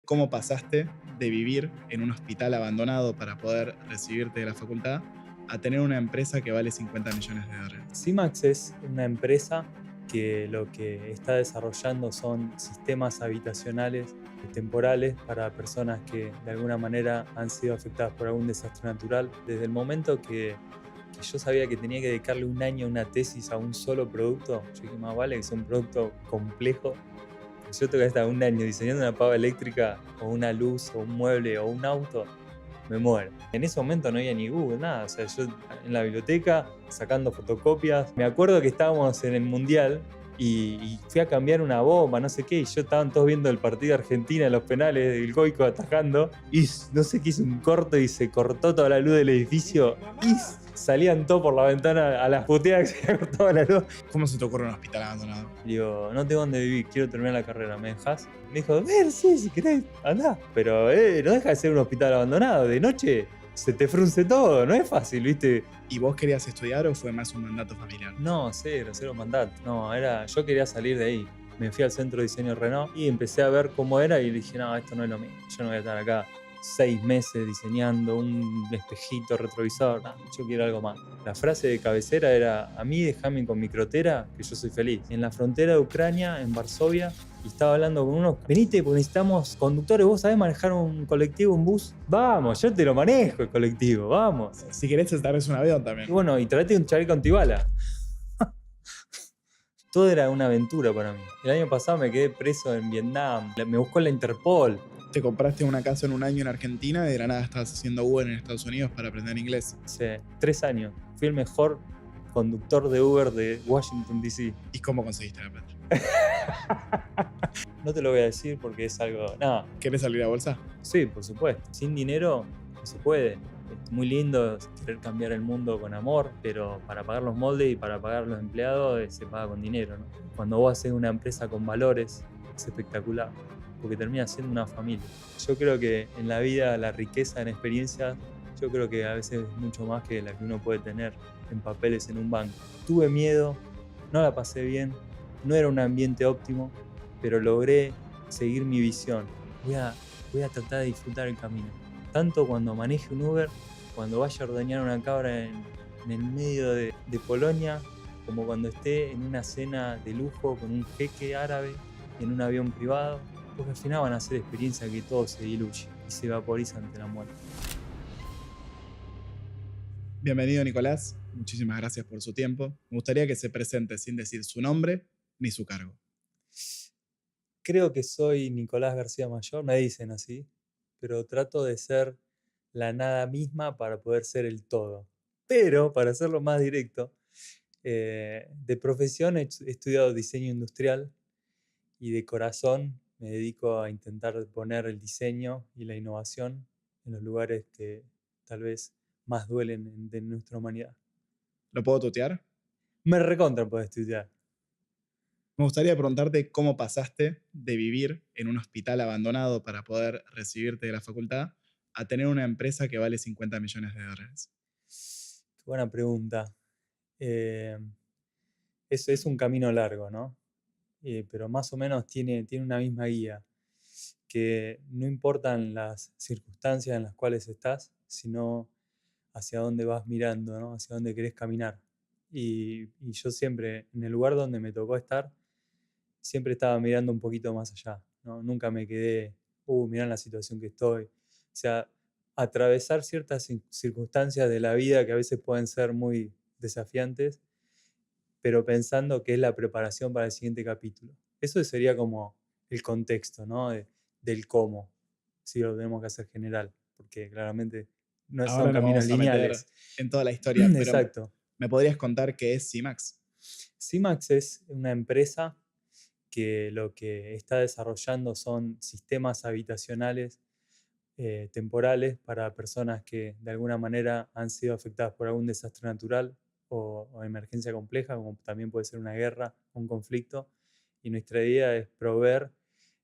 cómo pasaste de vivir en un hospital abandonado para poder recibirte de la facultad a tener una empresa que vale 50 millones de dólares. CIMAX es una empresa que lo que está desarrollando son sistemas habitacionales temporales para personas que de alguna manera han sido afectadas por algún desastre natural. Desde el momento que yo sabía que tenía que dedicarle un año a una tesis a un solo producto, yo dije, más vale que sea un producto complejo. Yo tengo que estar un año diseñando una pava eléctrica o una luz o un mueble o un auto, me muero. En ese momento no había ni Google, nada. O sea, yo en la biblioteca sacando fotocopias. Me acuerdo que estábamos en el Mundial y fui a cambiar una bomba, no sé qué, y yo estaban todos viendo el partido de Argentina en los penales, el Goico atajando, y no sé qué hizo un corto y se cortó toda la luz del edificio y salían todos por la ventana a las puteadas que se había cortado la luz. ¿Cómo se te ocurre un hospital abandonado? Digo, no tengo dónde vivir, quiero terminar la carrera, ¿me dejás? Me dijo, sí, si querés, andá. Pero no deja de ser un hospital abandonado. De noche se te frunce todo, no es fácil, ¿viste? ¿Y vos querías estudiar o fue más un mandato familiar? No, cero mandato. No, yo quería salir de ahí. Me fui al centro de diseño Renault y empecé a ver cómo era y dije, no, esto no es lo mío. Yo no voy a estar acá 6 meses diseñando un espejito retrovisor. No, yo quiero algo más. La frase de cabecera era, a mí déjame con mi crotera, que yo soy feliz. En la frontera de Ucrania, en Varsovia, y estaba hablando con uno, venite porque necesitamos conductores, ¿vos sabés manejar un colectivo, un bus? Vamos, yo te lo manejo el colectivo, vamos. Si querés, te traes un avión también. Y bueno, y tráete un chaleco antibala. Todo era una aventura para mí. El año pasado me quedé preso en Vietnam, me buscó la Interpol. Te compraste una casa en un año en Argentina y de la nada estabas haciendo Uber en Estados Unidos para aprender inglés. Hace 3 años fui el mejor conductor de Uber de Washington, D.C. ¿Y cómo conseguiste la plata? No te lo voy a decir porque es algo... No, ¿Querés salir a bolsa? sí, por supuesto. Sin dinero no se puede. Es muy lindo querer cambiar el mundo con amor, pero para pagar los moldes y para pagar los empleados se paga con dinero, ¿no? Cuando vos haces una empresa con valores, es espectacular, porque termina siendo una familia. Yo creo que en la vida la riqueza en experiencias, yo creo que a veces es mucho más que la que uno puede tener en papeles en un banco. Tuve miedo, no la pasé bien, no era un ambiente óptimo, pero logré seguir mi visión. Voy a tratar de disfrutar el camino. Tanto cuando maneje un Uber, cuando vaya a ordeñar una cabra en el medio de Polonia, como cuando esté en una cena de lujo con un jeque árabe en un avión privado, porque al final van a ser experiencias que todo se diluye y se vaporiza ante la muerte. Bienvenido, Nicolás. Muchísimas gracias por su tiempo. Me gustaría que se presente sin decir su nombre ni su cargo. Creo que soy Nicolás García Mayor, me dicen así, pero trato de ser la nada misma para poder ser el todo. Pero, para hacerlo más directo, de profesión he estudiado diseño industrial y de corazón me dedico a intentar poner el diseño y la innovación en los lugares que tal vez más duelen de nuestra humanidad. ¿Lo puedo tutear? Me recontra puedo estudiar. Me gustaría preguntarte cómo pasaste de vivir en un hospital abandonado para poder recibirte de la facultad a tener una empresa que vale 50 millones de dólares. Qué buena pregunta. Eh, es un camino largo, ¿no? Pero más o menos tiene una misma guía, que no importan las circunstancias en las cuales estás, sino hacia dónde vas mirando, ¿no? Hacia dónde querés caminar. Y yo siempre, en el lugar donde me tocó estar, siempre estaba mirando un poquito más allá, ¿no? Nunca me quedé, mirá la situación que estoy. O sea, atravesar ciertas circunstancias de la vida que a veces pueden ser muy desafiantes, pero pensando que es la preparación para el siguiente capítulo. Eso sería como el contexto, ¿no? Del cómo, si lo tenemos que hacer general, porque claramente no son Ahora nos caminos vamos a meter lineales. en toda la historia, pero Exacto. ¿me podrías contar qué es CIMAX? CIMAX es una empresa que lo que está desarrollando son sistemas habitacionales temporales para personas que de alguna manera han sido afectadas por algún desastre natural o emergencia compleja, como también puede ser una guerra o un conflicto. Y nuestra idea es proveer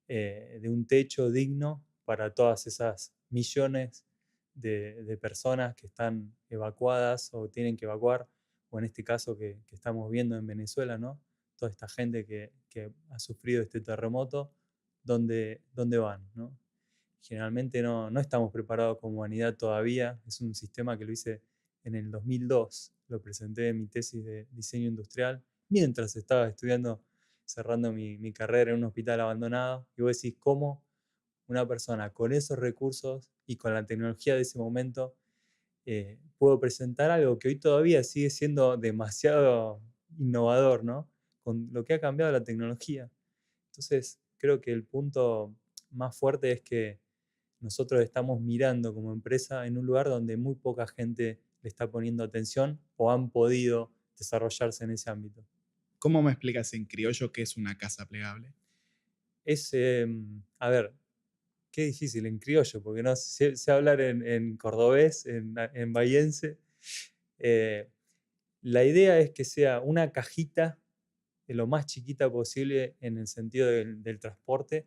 de un techo digno para todas esas millones de personas que están evacuadas o tienen que evacuar, o en este caso que estamos viendo en Venezuela, ¿no? Toda esta gente que ha sufrido este terremoto, ¿dónde van, ¿no? generalmente no estamos preparados como humanidad todavía. Es un sistema que lo hice en el 2002, lo presenté en mi tesis de diseño industrial, mientras estaba estudiando, cerrando mi carrera en un hospital abandonado. Y vos decís, ¿cómo una persona con esos recursos y con la tecnología de ese momento puedo presentar algo que hoy todavía sigue siendo demasiado innovador, ¿no? Con lo que ha cambiado la tecnología? Entonces, creo que el punto más fuerte es que nosotros estamos mirando como empresa en un lugar donde muy poca gente le está poniendo atención o han podido desarrollarse en ese ámbito. ¿Cómo me explicas en criollo qué es una casa plegable? Es, a ver, qué difícil en criollo, porque no sé hablar en cordobés, en bahiense. Eh, la idea es que sea una cajita de lo más chiquita posible en el sentido del transporte,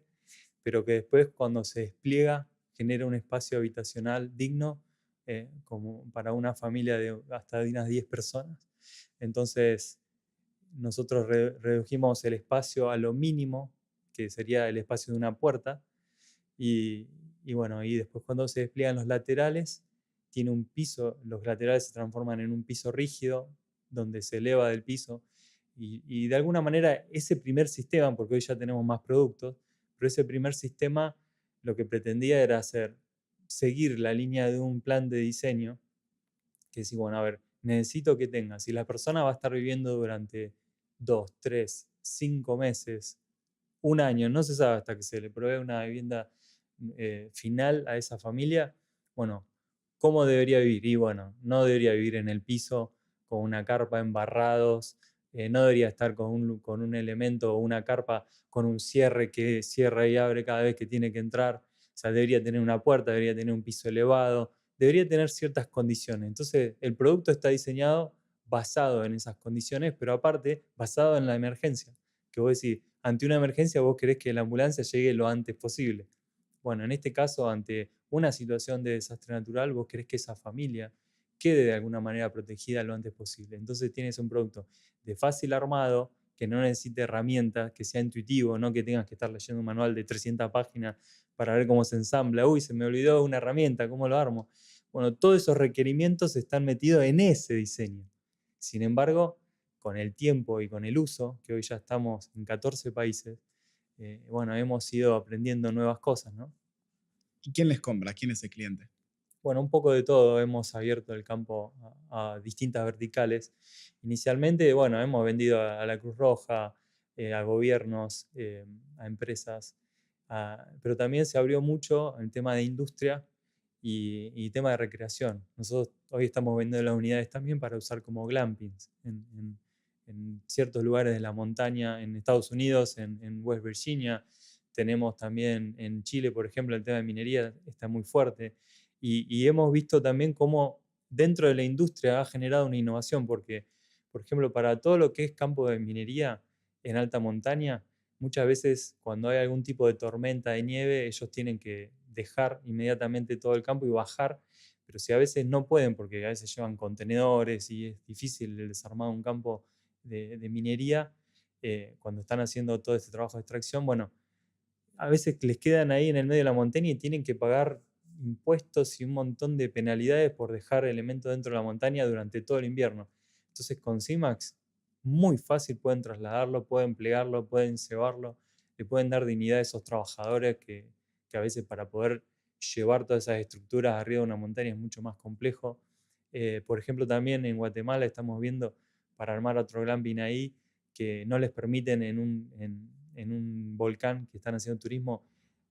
pero que después cuando se despliega genera un espacio habitacional digno como para una familia de hasta unas 10 personas. Entonces, nosotros redujimos el espacio a lo mínimo, que sería el espacio de una puerta, y, y bueno, y después cuando se despliegan los laterales, tiene un piso, los laterales se transforman en un piso rígido, donde se eleva del piso, y de alguna manera ese primer sistema, porque hoy ya tenemos más productos, pero ese primer sistema lo que pretendía era seguir la línea de un plan de diseño, que es, bueno, a ver, necesito que tenga, si la persona va a estar viviendo durante 2, 3, 5 meses, un año, no se sabe hasta que se le provee una vivienda final a esa familia, bueno, ¿cómo debería vivir? Y bueno, no debería vivir en el piso con una carpa embarrados, no debería estar con un elemento o una carpa con un cierre que cierra y abre cada vez que tiene que entrar. O sea, debería tener una puerta, debería tener un piso elevado, debería tener ciertas condiciones. Entonces, el producto está diseñado basado en esas condiciones, pero aparte basado en la emergencia. Que vos decís, ante una emergencia vos querés que la ambulancia llegue lo antes posible. Bueno, en este caso, ante una situación de desastre natural, vos querés que esa familia quede de alguna manera protegida lo antes posible. Entonces tienes un producto de fácil armado, que no necesite herramientas, que sea intuitivo, no que tengas que estar leyendo un manual de 300 páginas para ver cómo se ensambla. Uy, se me olvidó una herramienta, ¿cómo lo armo? Bueno, todos esos requerimientos están metidos en ese diseño. Sin embargo, con el tiempo y con el uso, que hoy ya estamos en 14 países, bueno, hemos ido aprendiendo nuevas cosas, ¿no? ¿Y quién les compra? ¿Quién es el cliente? Bueno, un poco de todo, hemos abierto el campo a distintas verticales. Inicialmente, bueno, hemos vendido a la Cruz Roja, a gobiernos, a empresas, pero también se abrió mucho el tema de industria y tema de recreación. Nosotros hoy estamos vendiendo las unidades también para usar como glampings en ciertos lugares de la montaña, en Estados Unidos, en West Virginia. Tenemos también en Chile, por ejemplo, el tema de minería está muy fuerte. Y hemos visto también cómo dentro de la industria ha generado una innovación, porque, por ejemplo, para todo lo que es campo de minería en alta montaña, muchas veces cuando hay algún tipo de tormenta de nieve, ellos tienen que dejar inmediatamente todo el campo y bajar, pero si a veces no pueden, porque a veces llevan contenedores y es difícil el desarmar un campo de minería, cuando están haciendo todo este trabajo de extracción, bueno, a veces les quedan ahí en el medio de la montaña y tienen que pagar impuestos y un montón de penalidades por dejar elementos dentro de la montaña durante todo el invierno. Entonces con CIMAX muy fácil pueden trasladarlo, pueden plegarlo, pueden cebarlo, le pueden dar dignidad a esos trabajadores que a veces para poder llevar todas esas estructuras arriba de una montaña es mucho más complejo. Por ejemplo, también en Guatemala estamos viendo para armar otro glamping ahí que no les permiten en un volcán que están haciendo turismo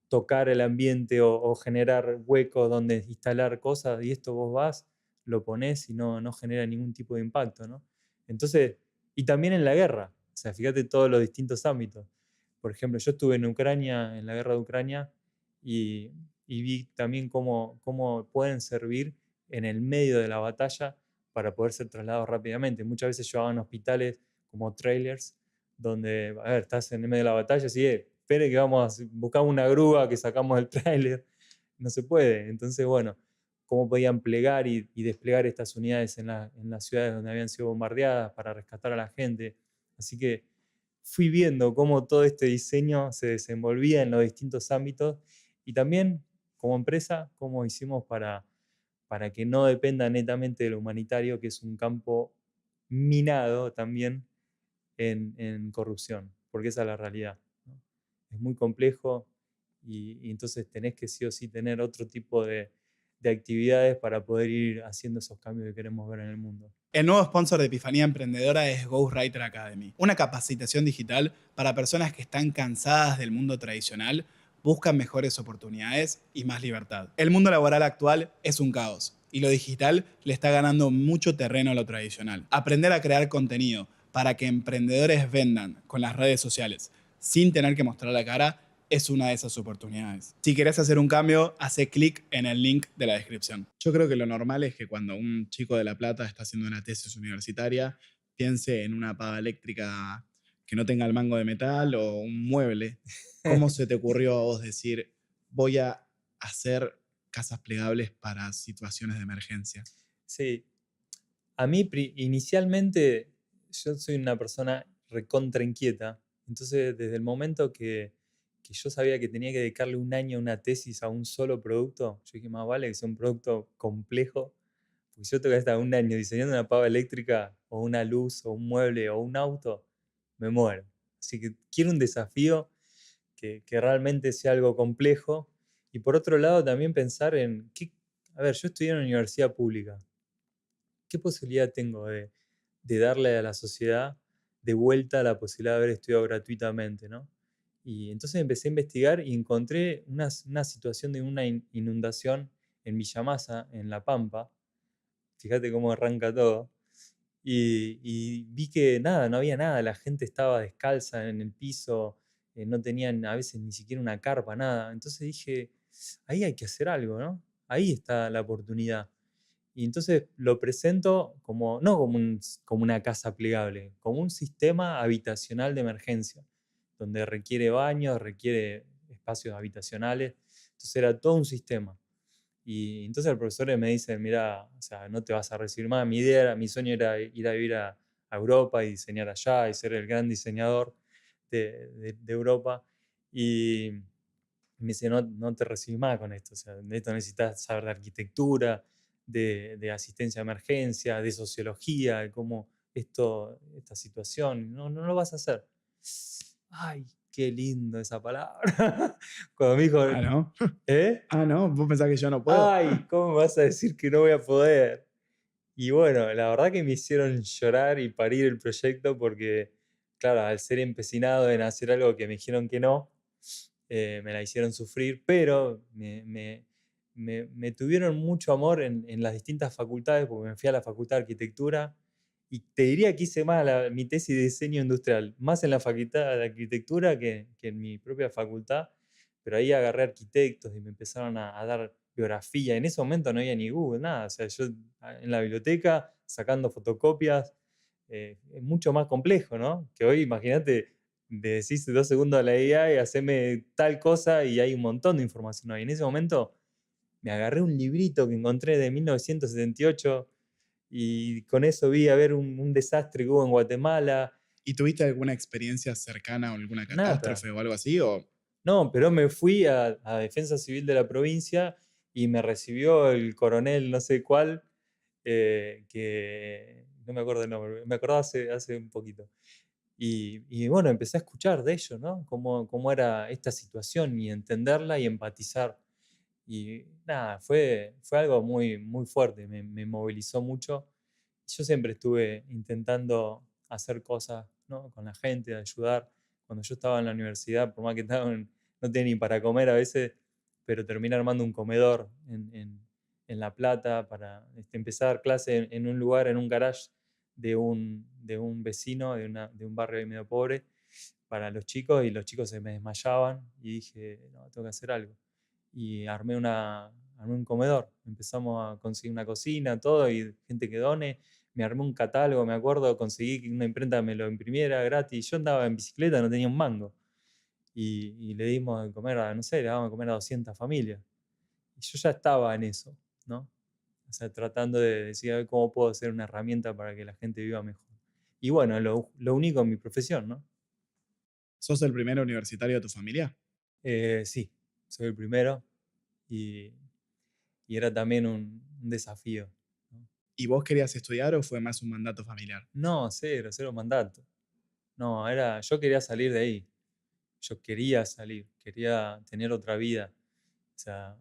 tocar el ambiente o generar huecos donde instalar cosas, y esto vos vas, lo pones y no genera ningún tipo de impacto, ¿no? Entonces, y también en la guerra, o sea, fíjate todos los distintos ámbitos. Por ejemplo, yo estuve en Ucrania, en la guerra de Ucrania, y, y vi también cómo pueden servir en el medio de la batalla para poder ser trasladados rápidamente. Muchas veces llevaban hospitales como trailers, donde, a ver, estás en el medio de la batalla, así, espere que vamos a buscar una grúa que sacamos del tráiler. No se puede. Entonces, bueno, cómo podían plegar y desplegar estas unidades en las ciudades donde habían sido bombardeadas para rescatar a la gente. Así que fui viendo cómo todo este diseño se desenvolvía en los distintos ámbitos y también como empresa, cómo hicimos para que no dependa netamente de lo humanitario, que es un campo minado también en corrupción, porque esa es la realidad, ¿no? Es muy complejo y entonces tenés que sí o sí tener otro tipo de actividades para poder ir haciendo esos cambios que queremos ver en el mundo. El nuevo sponsor de Epifanía Emprendedora es Ghostwriter Academy, una capacitación digital para personas que están cansadas del mundo tradicional, buscan mejores oportunidades y más libertad. El mundo laboral actual es un caos y lo digital le está ganando mucho terreno a lo tradicional. Aprender a crear contenido para que emprendedores vendan con las redes sociales sin tener que mostrar la cara es una de esas oportunidades. Si querés hacer un cambio, hace clic en el link de la descripción. Yo creo que lo normal es que cuando un chico de La Plata está haciendo una tesis universitaria, piense en una pava eléctrica que no tenga el mango de metal o un mueble. ¿Cómo se te ocurrió a vos decir, voy a hacer casas plegables para situaciones de emergencia? Sí, a mí inicialmente yo soy una persona recontra inquieta, entonces desde el momento que yo sabía que tenía que dedicarle un año a una tesis a un solo producto, yo dije, más vale que sea un producto complejo, porque si yo tengo que estar un año diseñando una pava eléctrica o una luz o un mueble o un auto, me muero. Así que quiero un desafío que realmente sea algo complejo. Y por otro lado también pensar en, a ver, yo estudié en una universidad pública. ¿Qué posibilidad tengo de darle a la sociedad de vuelta la posibilidad de haber estudiado gratuitamente, ¿no? Y entonces empecé a investigar y encontré una situación de una inundación en Villamasa, en La Pampa. Fíjate cómo arranca todo. Y vi que nada, no había nada, la gente estaba descalza en el piso, no tenían a veces ni siquiera una carpa, nada. Entonces dije, ahí hay que hacer algo, ¿no? Ahí está la oportunidad. Y entonces lo presento como, no como, como una casa plegable, como un sistema habitacional de emergencia, donde requiere baños, requiere espacios habitacionales. Entonces era todo un sistema. Y entonces el profesor me dice, mira, o sea, no te vas a recibir más. Mi sueño era ir a vivir a Europa y diseñar allá y ser el gran diseñador de Europa. Y me dice, no, no te recibís más con esto. O sea, de esto necesitas saber de arquitectura, de asistencia a emergencia, de sociología, de cómo esta situación, no, no lo vas a hacer. Ay, qué lindo esa palabra. Cuando me dijo, Ah, ¿no? ¿eh? Ah, ¿no? ¿Vos pensás que yo no puedo? Ay, ¿cómo me vas a decir que no voy a poder? Y bueno, la verdad que me hicieron llorar y parir el proyecto porque, claro, al ser empecinado en hacer algo que me dijeron que no, me la hicieron sufrir, pero me tuvieron mucho amor en las distintas facultades, porque me fui a la Facultad de Arquitectura y te diría que hice más mi tesis de diseño industrial, más en la Facultad de Arquitectura que en mi propia facultad, pero ahí agarré arquitectos y me empezaron a dar biografía. En ese momento no había ni Google, nada, o sea, yo en la biblioteca sacando fotocopias, es mucho más complejo, ¿no? Que hoy, imagínate, le decís 2 segundos a la IA y haceme tal cosa y hay un montón de información ahí. En ese momento me agarré un librito que encontré de 1978 y con eso vi a ver un desastre que hubo en Guatemala. ¿Y tuviste alguna experiencia cercana o alguna Nada. catástrofe o algo así? ¿O No, pero me fui a Defensa Civil de la provincia y me recibió el coronel no sé cuál, que no me acuerdo el nombre, me acordaba hace un poquito. Y bueno, empecé a escuchar de ellos, ¿no? Cómo era esta situación y entenderla y empatizar. Y nada, fue algo muy, muy fuerte, me movilizó mucho. Yo siempre estuve intentando hacer cosas, ¿no? Con la gente, ayudar. Cuando yo estaba en la universidad, por más que no tenía ni para comer a veces, pero terminé armando un comedor en La Plata para empezar a dar clase en un lugar, en un garage de un vecino de un barrio ahí medio pobre para los chicos y los chicos se me desmayaban y dije, no, tengo que hacer algo. Y armé un comedor, empezamos a conseguir una cocina, todo, y gente que done, me armé un catálogo, me acuerdo, conseguí que una imprenta me lo imprimiera gratis, yo andaba en bicicleta, no tenía un mango, y le dimos de comer a, no sé, le dábamos de comer a 200 familias. Y yo ya estaba en eso, ¿no? O sea, tratando de decir, a ver cómo puedo hacer una herramienta para que la gente viva mejor. Y bueno, lo único en mi profesión, ¿no? sos el primer universitario de tu familia? Sí, soy el primero. y, y era también un desafío, ¿no? ¿Y vos querías estudiar o fue más un mandato familiar? No, cero, cero mandato. No, yo quería salir de ahí. Yo quería salir, quería tener otra vida. O sea,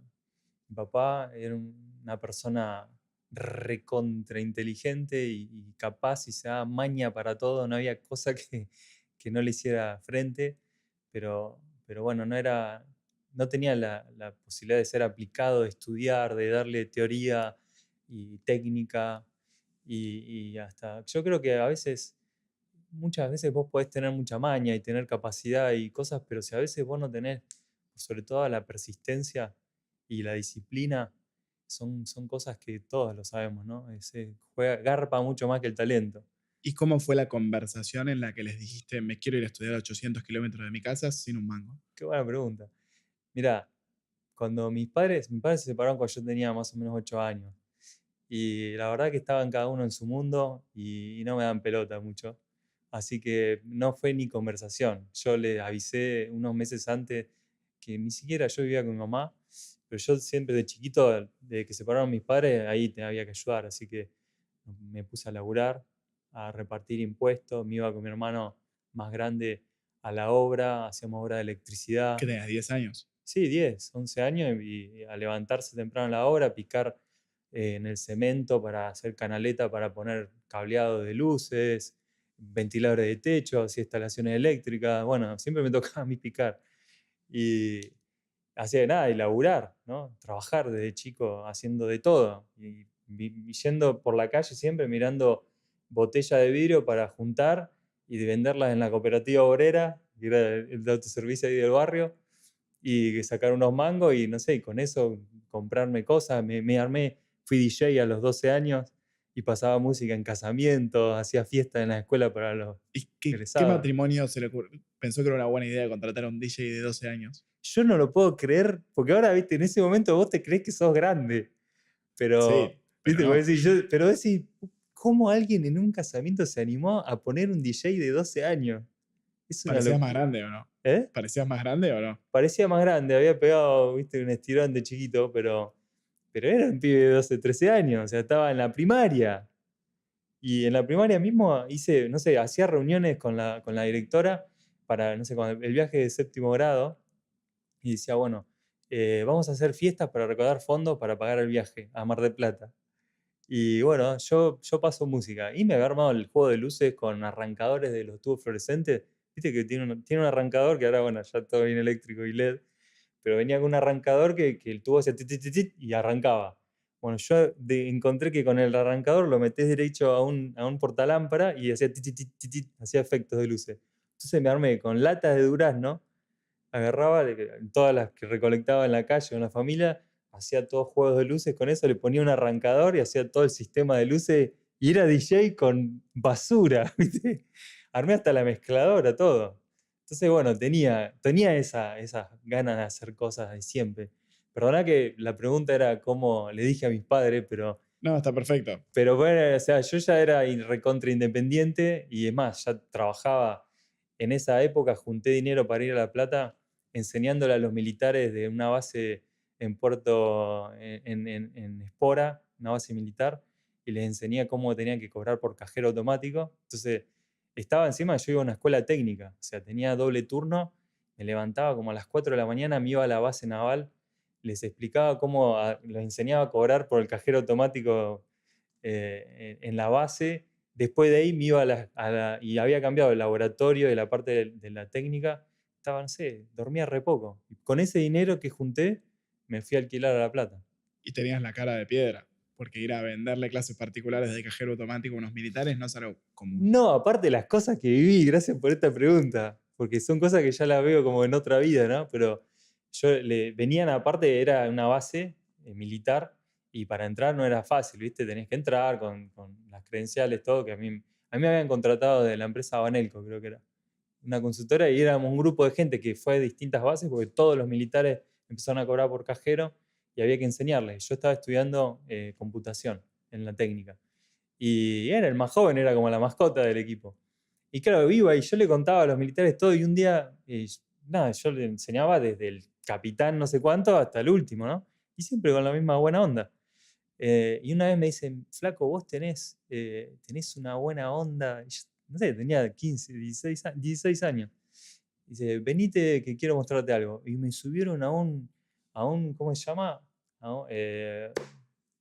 mi papá era una persona recontra inteligente y capaz y se daba maña para todo, no había cosa que no le hiciera frente, pero bueno, no tenía la posibilidad de ser aplicado, de estudiar, de darle teoría y técnica y hasta, yo creo que muchas veces vos podés tener mucha maña y tener capacidad y cosas, pero si a veces vos no tenés, sobre todo la persistencia y la disciplina, son cosas que todos lo sabemos, ¿no? Garpa mucho más que el talento. ¿Y cómo fue la conversación en la que les dijiste, me quiero ir a estudiar a 800 kilómetros de mi casa sin un mango? Qué buena pregunta. Mira, cuando mis padres se separaron cuando yo tenía más o menos 8 años. Y la verdad que estaban cada uno en su mundo y no me dan pelota mucho. Así que no fue ni conversación. Yo le avisé unos meses antes que ni siquiera yo vivía con mi mamá, pero yo siempre de chiquito, desde que se separaron mis padres, ahí te había que ayudar. Así que me puse a laburar, a repartir impuestos. Me iba con mi hermano más grande a la obra, hacíamos obra de ¿Qué electricidad. tenías, 10 años? Sí, 10, 11 años y a levantarse temprano a la hora, picar en el cemento para hacer canaleta para poner cableado de luces, ventiladores de techo, hacía instalaciones eléctricas. Bueno, siempre me tocaba a mí picar. Y hacía de nada, y laburar, ¿no? Trabajar desde chico haciendo de todo. Y yendo por la calle siempre mirando botellas de vidrio para juntar y de venderlas en la cooperativa obrera, que era el de autoservicio ahí del barrio y sacar unos mangos y no sé, y con eso comprarme cosas. Me armé, fui DJ a los 12 años y pasaba música en casamientos, hacía fiestas en la escuela para los ¿Y qué egresados. matrimonio se le ocurrió? Pensó que era una buena idea contratar a un DJ de 12 años. Yo no lo puedo creer, porque ahora, viste, en ese momento vos te crees que sos grande, pero, Sí, pero viste, vos no. decís, pero decís, ¿cómo alguien en un casamiento se animó a poner un DJ de 12 años? Es una ¿Parecías más locura. grande o no? ¿Eh? ¿Parecías más grande o no? Parecía más grande, había pegado, viste, un estirón de chiquito, pero era un pibe de 12, 13 años, o sea, estaba en la primaria. Y en la primaria mismo hice, no sé, hacía reuniones con la directora para, no sé, con el viaje de séptimo grado y decía, bueno, vamos a hacer fiestas para recaudar fondos para pagar el viaje a Mar del Plata. Y bueno, yo paso música y me había armado el juego de luces con arrancadores de los tubos fluorescentes. Viste que tiene un arrancador que ahora, bueno, ya todo bien eléctrico y LED, pero venía con un arrancador que el tubo hacía tit, tit, tit, tit, y arrancaba. Bueno, yo encontré que con el arrancador lo metés derecho a un portalámpara y hacía tit, tit, tit, tit, tit, hacía efectos de luces. Entonces me armé con latas de durazno, agarraba todas las que recolectaba en la calle con la familia, hacía todos juegos de luces con eso, le ponía un arrancador y hacía todo el sistema de luces y era DJ con basura, ¿viste? Armé hasta la mezcladora, todo. Entonces, bueno, tenía esas ganas de hacer cosas de siempre. Perdona que la pregunta era cómo le dije a mis padres, No, está perfecto. pero bueno, o sea, yo ya era recontra independiente y es más, ya trabajaba en esa época, junté dinero para ir a La Plata enseñándole a los militares de una base en Puerto, en Espora, una base militar, y les enseñé cómo tenían que cobrar por cajero automático. Entonces, estaba encima, yo iba a una escuela técnica, o sea, tenía doble turno, me levantaba como a las 4 de la mañana, me iba a la base naval, les explicaba cómo, les enseñaba a cobrar por el cajero automático en la base. Después de ahí me iba y había cambiado el laboratorio de la parte de la técnica. Estaba, no sé, dormía re poco. Y con ese dinero que junté, me fui a alquilar a La Plata. Y tenías la cara de piedra, porque ir a venderle clases particulares de cajero automático a unos militares no es algo común. No, aparte las cosas que viví, gracias por esta pregunta, porque son cosas que ya las veo como en otra vida, ¿no? Pero venían aparte, era una base militar y para entrar no era fácil, ¿viste? Tenés que entrar con las credenciales, todo, que a mí me habían contratado de la empresa Banelco, creo que era una consultora, y éramos un grupo de gente que fue de distintas bases, porque todos los militares empezaron a cobrar por cajero y había que enseñarles. Yo estaba estudiando computación en la técnica. Y era el más joven, era como la mascota del equipo. Y claro, iba y yo le contaba a los militares todo, y un día, nada, yo le enseñaba desde el capitán no sé cuánto hasta el último, ¿no? Y siempre con la misma buena onda. Y una vez me dicen, flaco, vos tenés una buena onda. Y yo, no sé, tenía 15, 16 años. Dice, venite que quiero mostrarte algo. Y me subieron a un ¿cómo se llama?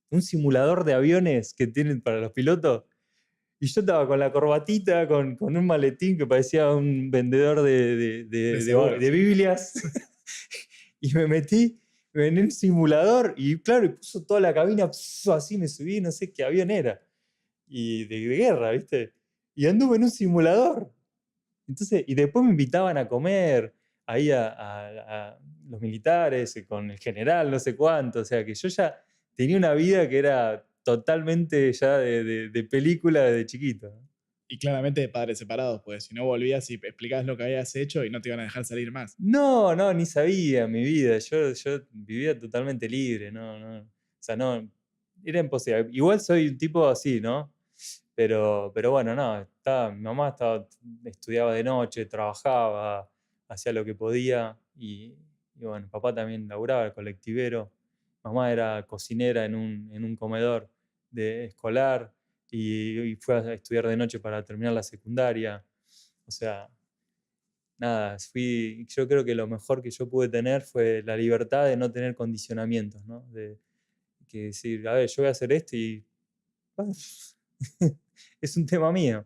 Un simulador de aviones que tienen para los pilotos. Y yo estaba con la corbatita, con un maletín que parecía un vendedor De seguro. de Biblias. Y me metí en un simulador y claro, y puso toda la cabina, así me subí, no sé qué avión era. Y de guerra, ¿viste? Y anduve en un simulador. Entonces, y después me invitaban a comer ahí a los militares, con el general, no sé cuánto. O sea, que yo ya tenía una vida que era totalmente ya de película desde chiquito, ¿no? Y claramente de padres separados, pues si no volvías y explicabas lo que habías hecho y no te iban a dejar salir más. No, no, ni sabía mi vida. Yo vivía totalmente libre, no, no. O sea, no, era imposible. Igual soy un tipo así, ¿no? Pero bueno, no, mi mamá estudiaba de noche, trabajaba, hacía lo que podía y bueno, papá también laburaba, el colectivero. Mamá era cocinera en un comedor escolar y fue a estudiar de noche para terminar la secundaria. O sea, nada, yo creo que lo mejor que yo pude tener fue la libertad de no tener condicionamientos, ¿no? De que decir, a ver, yo voy a hacer esto y bueno, es un tema mío.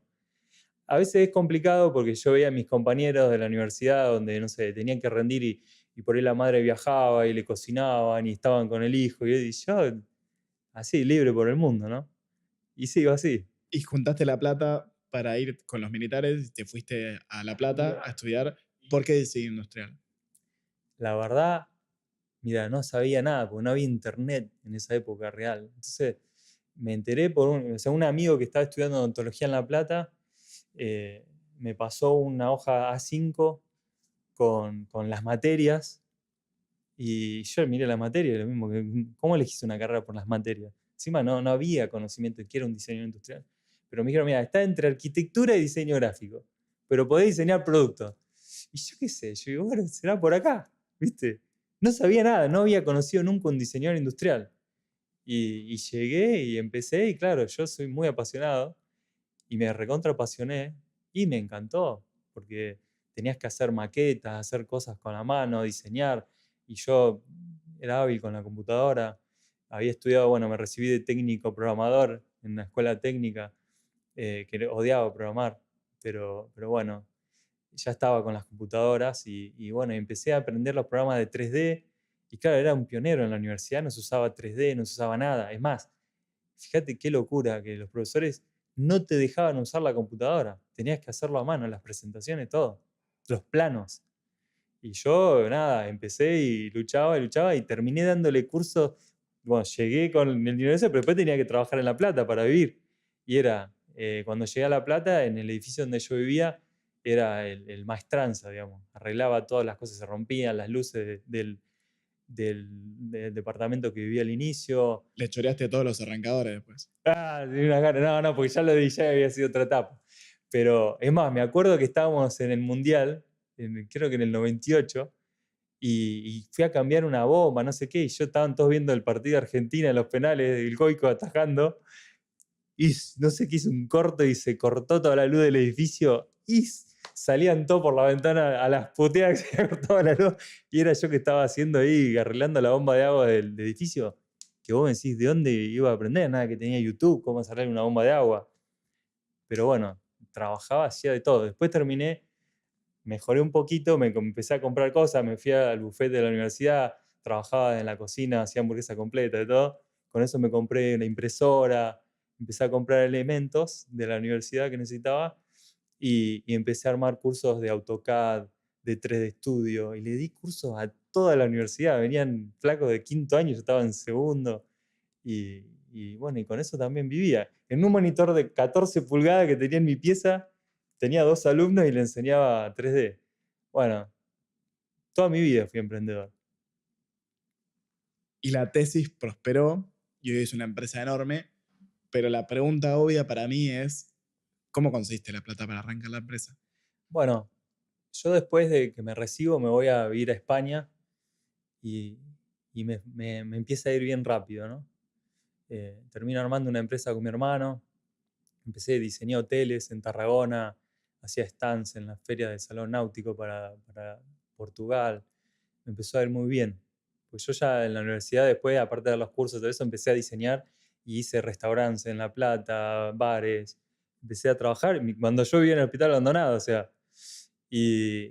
A veces es complicado porque yo veía a mis compañeros de la universidad donde, no sé, tenían que rendir y por ahí la madre viajaba y le cocinaban y estaban con el hijo y yo así, libre por el mundo, ¿no? Y sigo así. Y juntaste la plata para ir con los militares, te fuiste a La Plata a estudiar. ¿Por qué diseño industrial? La verdad, mira, no sabía nada porque no había internet en esa época real. Entonces me enteré o sea, un amigo que estaba estudiando odontología en La Plata, me pasó una hoja A5 con las materias y yo miré la materia y lo mismo, ¿cómo elegiste una carrera por las materias? Encima no había conocimiento de que era un diseño industrial. Pero me dijeron, mira, está entre arquitectura y diseño gráfico, pero podés diseñar productos. Y yo qué sé, yo digo, bueno, será por acá, ¿viste? No sabía nada, no había conocido nunca un diseñador industrial. Y llegué y empecé y claro, yo soy muy apasionado y me recontra apasioné y me encantó, porque tenías que hacer maquetas, hacer cosas con la mano, diseñar, y yo era hábil con la computadora. Había estudiado, bueno, me recibí de técnico programador en una escuela técnica, que odiaba programar, pero bueno, ya estaba con las computadoras y bueno, empecé a aprender los programas de 3D, y claro, era un pionero en la universidad, no se usaba 3D, no se usaba nada. Es más, fíjate qué locura que los profesores no te dejaban usar la computadora. Tenías que hacerlo a mano, las presentaciones, todo. Los planos. Y yo, nada, empecé y luchaba y terminé dándole cursos. Bueno, llegué con el dinero ese, pero después tenía que trabajar en La Plata para vivir. Y era, cuando llegué a La Plata, en el edificio donde yo vivía, era el maestranza, digamos. Arreglaba todas las cosas, se rompían las luces del departamento que vivía al inicio. Le choreaste a todos los arrancadores después. Tenía una gana. No, porque ya lo di, ya había sido otra etapa. Pero es más, me acuerdo que estábamos en el Mundial, creo que en el 98, y fui a cambiar una bomba, no sé qué, y yo estaban todos viendo el partido de Argentina en los penales, el Goico atajando, y no sé qué hizo un corto y se cortó toda la luz del edificio, y salían todos por la ventana a las puteadas que se cortaba la luz, y era yo que estaba haciendo ahí, arreglando la bomba de agua del edificio, que vos me decís, ¿de dónde iba a aprender? Nada, que tenía YouTube, cómo hacer una bomba de agua. Pero bueno, trabajaba, hacía de todo. Después terminé, mejoré un poquito, me empecé a comprar cosas, me fui al buffet de la universidad, trabajaba en la cocina, hacía hamburguesa completa, de todo. Con eso me compré una impresora, empecé a comprar elementos de la universidad que necesitaba y empecé a armar cursos de AutoCAD, de 3D Studio, y le di cursos a toda la universidad. Venían flacos de quinto año, yo estaba en segundo, y bueno, y con eso también vivía. En un monitor de 14 pulgadas que tenía en mi pieza, tenía 2 alumnos y le enseñaba 3D. Bueno, toda mi vida fui emprendedor. Y la tesis prosperó y hoy es una empresa enorme, pero la pregunta obvia para mí es, ¿cómo conseguiste la plata para arrancar la empresa? Bueno, yo después de que me recibo me voy a vivir a España y y me empieza a ir bien rápido, ¿no? Termino armando una empresa con mi hermano, diseñé hoteles en Tarragona, hacía stands en las ferias del Salón Náutico para Portugal, me empezó a ir muy bien. Pues yo ya en la universidad después, aparte de los cursos y todo eso, empecé a diseñar y hice restaurantes en La Plata, bares, empecé a trabajar cuando yo vivía en el hospital abandonado, o sea, y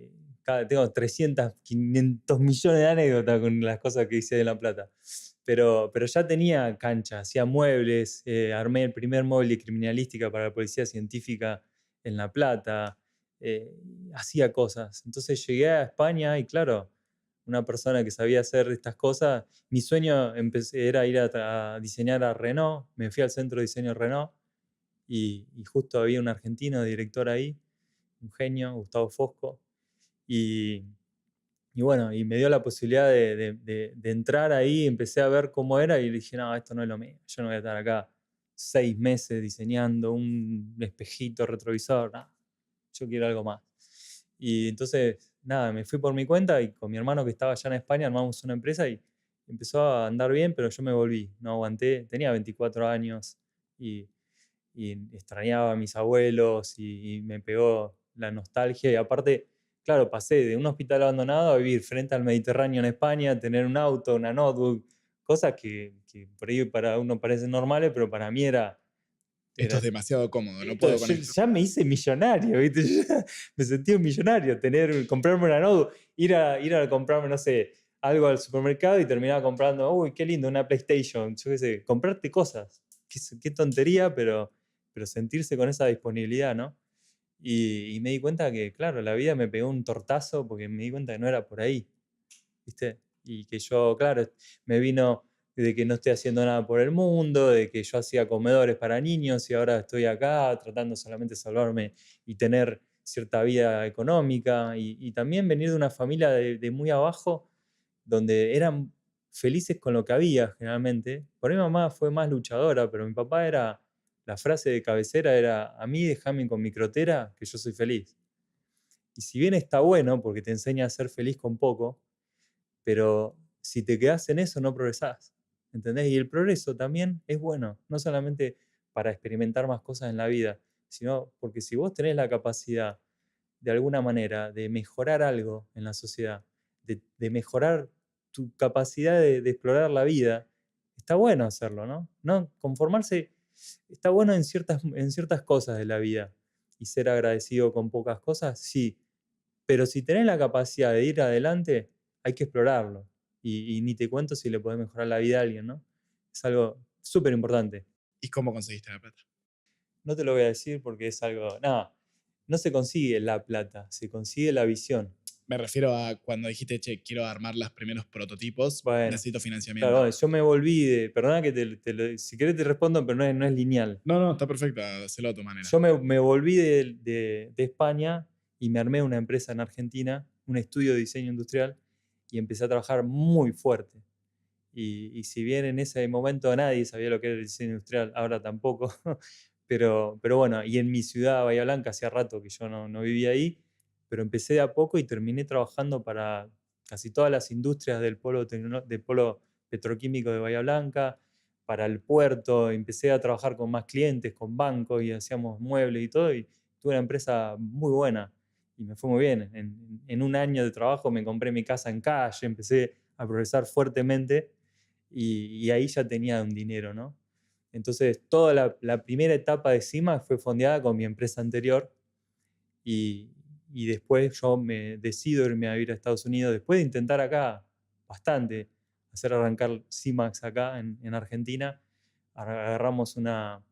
tengo 300, 500 millones de anécdotas con las cosas que hice en La Plata. Pero ya tenía cancha, hacía muebles, armé el primer móvil de criminalística para la policía científica en La Plata, hacía cosas. Entonces llegué a España y claro, una persona que sabía hacer estas cosas, mi sueño era ir a diseñar a Renault, me fui al centro de diseño Renault y justo había un argentino director ahí, un genio, Gustavo Fosco, y, y bueno, y me dio la posibilidad de entrar ahí, empecé a ver cómo era y dije, no, esto no es lo mío, yo no voy a estar acá 6 meses diseñando un espejito retrovisor, no, yo quiero algo más. Y entonces, nada, me fui por mi cuenta y con mi hermano que estaba allá en España armamos una empresa y empezó a andar bien, pero yo me volví, no aguanté, tenía 24 años y, y extrañaba a mis abuelos y me pegó la nostalgia y aparte, claro, pasé de un hospital abandonado a vivir frente al Mediterráneo en España, tener un auto, una notebook, cosas que por ahí para uno parecen normales, pero para mí Esto es era demasiado cómodo, no esto, puedo con yo esto. ya me hice millonario, ¿viste? Yo ya me sentí un millonario, comprarme una notebook, ir a comprarme, no sé, algo al supermercado y terminar comprando, uy, qué lindo, una PlayStation, yo qué sé, comprarte cosas. Qué tontería, pero sentirse con esa disponibilidad, ¿no? Y me di cuenta que, claro, la vida me pegó un tortazo porque me di cuenta que no era por ahí, ¿viste? Y que yo, claro, me vino de que no estoy haciendo nada por el mundo, de que yo hacía comedores para niños y ahora estoy acá tratando solamente de salvarme y tener cierta vida económica y también venir de una familia de muy abajo donde eran felices con lo que había generalmente. Por mi mamá fue más luchadora, pero mi papá era, la frase de cabecera era, a mí déjame con mi crotera que yo soy feliz. Y si bien está bueno porque te enseña a ser feliz con poco, pero si te quedas en eso no progresás, ¿entendés? Y el progreso también es bueno, no solamente para experimentar más cosas en la vida, sino porque si vos tenés la capacidad de alguna manera de mejorar algo en la sociedad, de mejorar tu capacidad de explorar la vida, está bueno hacerlo, ¿no? No conformarse, está bueno en ciertas cosas de la vida y ser agradecido con pocas cosas, sí, pero si tenés la capacidad de ir adelante, hay que explorarlo. Y ni te cuento si le podés mejorar la vida a alguien, ¿no? Es algo súper importante. ¿Y cómo conseguiste la plata? No te lo voy a decir porque es algo. Nada, no se consigue la plata, se consigue la visión. Me refiero a cuando dijiste, che, quiero armar los primeros prototipos, Bueno, necesito claro, financiamiento. bueno, yo me volví de. Perdona que si querés te respondo, pero no es lineal. No, no, está perfecto, hacelo a tu manera. Yo me volví de España y me armé una empresa en Argentina, un estudio de diseño industrial, y empecé a trabajar muy fuerte. Y si bien en ese momento nadie sabía lo que era el diseño industrial, ahora tampoco, pero bueno, y en mi ciudad, Bahía Blanca, hacía rato que yo no vivía ahí, pero empecé de a poco y terminé trabajando para casi todas las industrias del polo petroquímico de Bahía Blanca, para el puerto, empecé a trabajar con más clientes, con bancos y hacíamos muebles y todo, y tuve una empresa muy buena y me fue muy bien. En un año de trabajo me compré mi casa en calle, empecé a progresar fuertemente y ahí ya tenía un dinero, ¿no? Entonces, toda la primera etapa de CIMA fue fondeada con mi empresa anterior y, y después yo me decido irme a vivir a Estados Unidos, después de intentar acá bastante, hacer arrancar CIMAX acá en Argentina, agarramos una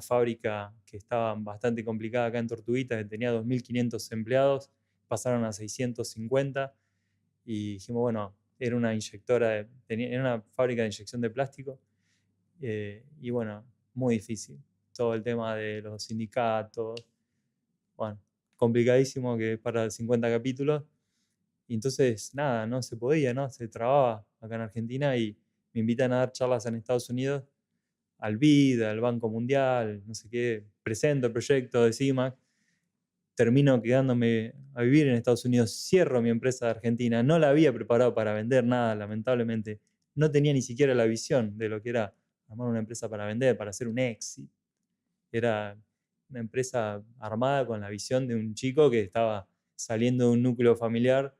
fábrica que estaba bastante complicada acá en Tortuguita, que tenía 2.500 empleados, pasaron a 650 y dijimos, bueno, era una era una fábrica de inyección de plástico y bueno, muy difícil. Todo el tema de los sindicatos, bueno, complicadísimo que es para 50 capítulos. Y entonces, nada, no se podía, ¿no? Se trababa acá en Argentina y me invitan a dar charlas en Estados Unidos, al BID, al Banco Mundial, no sé qué, presento el proyecto de CIMAC, termino quedándome a vivir en Estados Unidos, cierro mi empresa de Argentina, no la había preparado para vender nada, lamentablemente, no tenía ni siquiera la visión de lo que era armar una empresa para vender, para hacer un exit. Era una empresa armada con la visión de un chico que estaba saliendo de un núcleo familiar,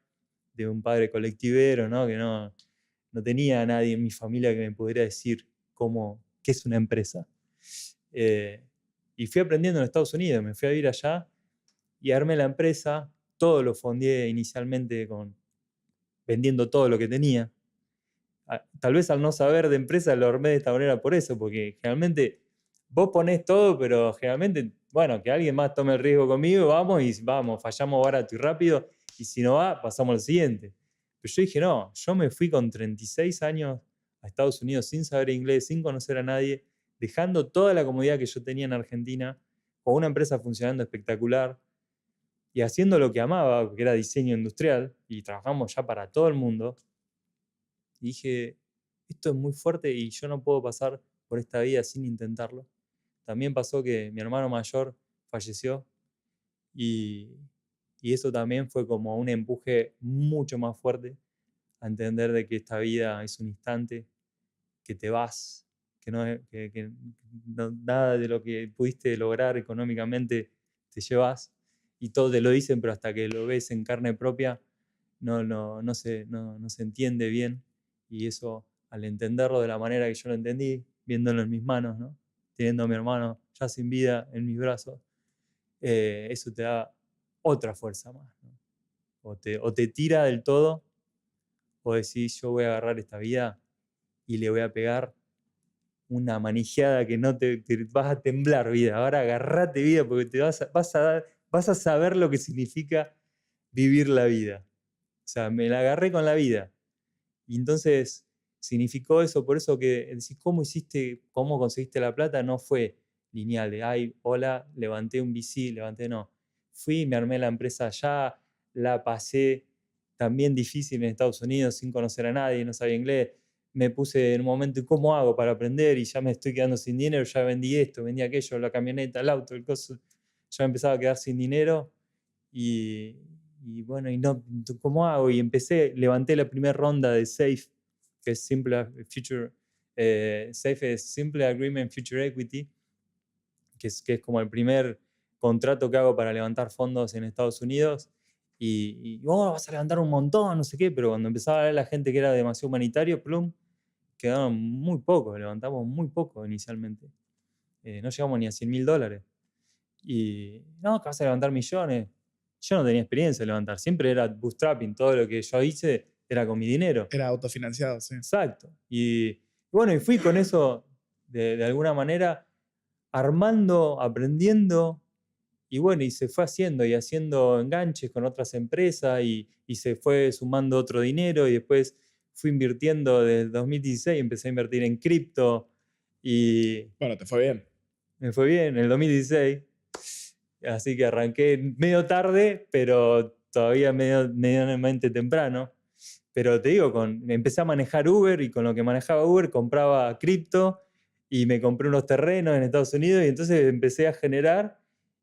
de un padre colectivero, ¿no? Que no tenía a nadie en mi familia que me pudiera decir qué es una empresa. Y fui aprendiendo en Estados Unidos, me fui a vivir allá y armé la empresa. Todo lo fondeé inicialmente vendiendo todo lo que tenía. Tal vez al no saber de empresa lo armé de esta manera por eso, porque generalmente vos ponés todo, pero generalmente, bueno, que alguien más tome el riesgo conmigo, vamos y vamos, fallamos barato y rápido, y si no va, pasamos al siguiente. Pero yo dije, no, yo me fui con 36 años a Estados Unidos sin saber inglés, sin conocer a nadie, dejando toda la comodidad que yo tenía en Argentina, con una empresa funcionando espectacular y haciendo lo que amaba, que era diseño industrial, y trabajamos ya para todo el mundo. Y dije, esto es muy fuerte y yo no puedo pasar por esta vida sin intentarlo. También pasó que mi hermano mayor falleció y, y eso también fue como un empuje mucho más fuerte a entender de que esta vida es un instante, que te vas, que nada de lo que pudiste lograr económicamente te llevas, y todos te lo dicen, pero hasta que lo ves en carne propia no se entiende bien, y eso, al entenderlo de la manera que yo lo entendí, viéndolo en mis manos, ¿no? Teniendo a mi hermano ya sin vida en mis brazos, eso te da otra fuerza más, ¿no? O te tira del todo, o decís, yo voy a agarrar esta vida y le voy a pegar una manejada que no te vas a temblar, vida. Ahora agarrate, vida, porque vas a saber lo que significa vivir la vida. O sea, me la agarré con la vida. Y entonces significó eso, por eso que decís, cómo conseguiste la plata? No fue lineal de, ay, hola, levanté un VC, no. Fui, me armé la empresa allá, la pasé también difícil en Estados Unidos sin conocer a nadie, no sabía inglés. Me puse en un momento, ¿cómo hago para aprender? Y ya me estoy quedando sin dinero, ya vendí esto, vendí aquello, la camioneta, el auto, el coso. Ya me empezaba a quedar sin dinero y bueno, y no, ¿cómo hago? Y levanté la primera ronda de SAFE, que es SAFE es Simple Agreement Future Equity, que es como el primer contrato que hago para levantar fondos en Estados Unidos. Y vas a levantar un montón, no sé qué, pero cuando empezaba a ver la gente que era demasiado humanitario, plum, quedaron muy pocos, levantamos muy poco inicialmente. No llegamos ni a $100.000. Y no, que vas a levantar millones. Yo no tenía experiencia de levantar, siempre era bootstrapping, todo lo que yo hice era con mi dinero. Era autofinanciado, sí. Exacto. Y bueno, y fui con eso de alguna manera armando, aprendiendo, y bueno, y se fue haciendo y haciendo enganches con otras empresas y se fue sumando otro dinero y después fui invirtiendo desde 2016, empecé a invertir en cripto y Bueno, te fue bien. me fue bien en el 2016. Así que arranqué medio tarde, pero todavía medianamente temprano. Pero te digo, empecé a manejar Uber y con lo que manejaba Uber compraba cripto y me compré unos terrenos en Estados Unidos y entonces empecé a generar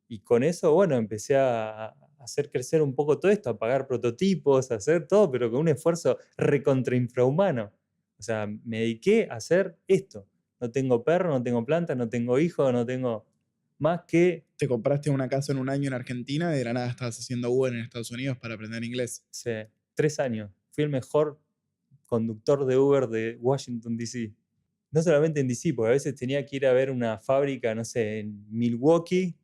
y con eso, bueno, empecé a hacer crecer un poco todo esto, a pagar prototipos, a hacer todo, pero con un esfuerzo recontra infrahumano. O sea, me dediqué a hacer esto. No tengo perro, no tengo planta, no tengo hijos, no tengo más que Te compraste una casa en un año en Argentina y de la nada estabas haciendo Uber en Estados Unidos para aprender inglés. hace 3 años. Fui el mejor conductor de Uber de Washington, D.C. No solamente en D.C., porque a veces tenía que ir a ver una fábrica, no sé, en Milwaukee.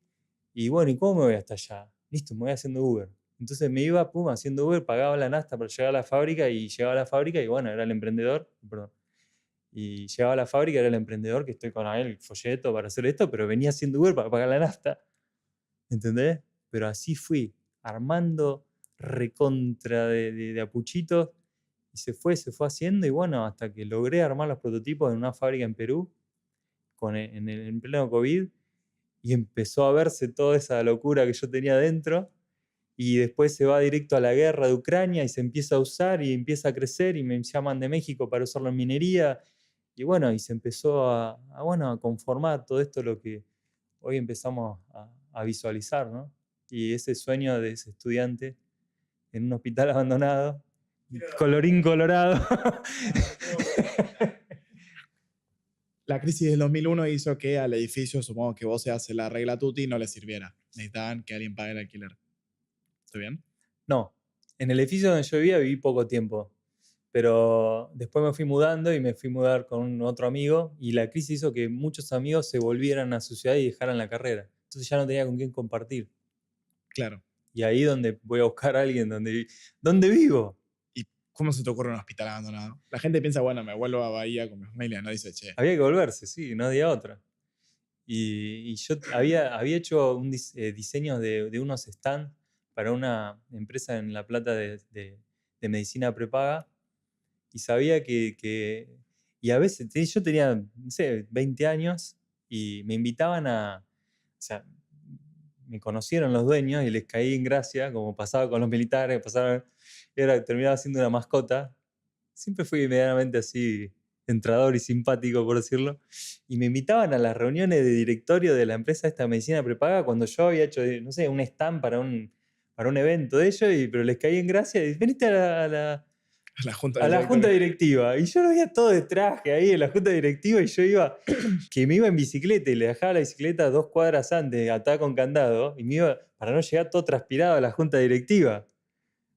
Y bueno, ¿y cómo me voy hasta allá? Listo, me voy haciendo Uber. Entonces me iba, pum, haciendo Uber, pagaba la nafta para llegar a la fábrica y llegaba a la fábrica y bueno, era el emprendedor, perdón. Y llegaba a la fábrica, era el emprendedor que estoy con él, el folleto para hacer esto, pero venía haciendo Uber para pagar la nafta. ¿Entendés? Pero así fui, armando recontra de apuchitos, y se fue haciendo, y bueno, hasta que logré armar los prototipos en una fábrica en Perú, en pleno COVID, y empezó a verse toda esa locura que yo tenía dentro, y después se va directo a la guerra de Ucrania, y se empieza a usar, y empieza a crecer, y me llaman de México para usarlo en minería, y bueno, y se empezó a conformar todo esto lo que hoy empezamos a visualizar, ¿no? Y ese sueño de ese estudiante en un hospital abandonado colorín colorado. La crisis del 2001 hizo que al edificio, supongo que vos seas la regla tutti, no le sirviera. Necesitaban que alguien pague el alquiler. ¿Estoy bien? No, en el edificio donde yo vivía viví poco tiempo, pero después me fui mudando y me fui a mudar con otro amigo y la crisis hizo que muchos amigos se volvieran a su ciudad y dejaran la carrera. Entonces ya no tenía con quién compartir. Claro. Y ahí donde voy a buscar a alguien donde vivo. ¿Y cómo se te ocurre un hospital abandonado? La gente piensa, bueno, me vuelvo a Bahía con mi familia, no dice, che. Había que volverse, sí, no había otra. Y yo había hecho diseños de unos stands para una empresa en La Plata de medicina prepaga y sabía y a veces yo tenía, no sé, 20 años y me invitaban o sea, me conocieron los dueños y les caí en gracia, como pasaba con los militares, terminaba siendo una mascota. Siempre fui medianamente así, entrador y simpático, por decirlo. Y me invitaban a las reuniones de directorio de la empresa esta medicina prepaga cuando yo había hecho, no sé, un stand para un evento de ellos, pero les caí en gracia y veniste a La junta a la junta directiva. Y yo lo veía todo de traje ahí en la junta directiva y yo iba, que me iba en bicicleta y le dejaba la bicicleta 2 cuadras antes, atada con candado, y me iba para no llegar todo transpirado a la junta directiva.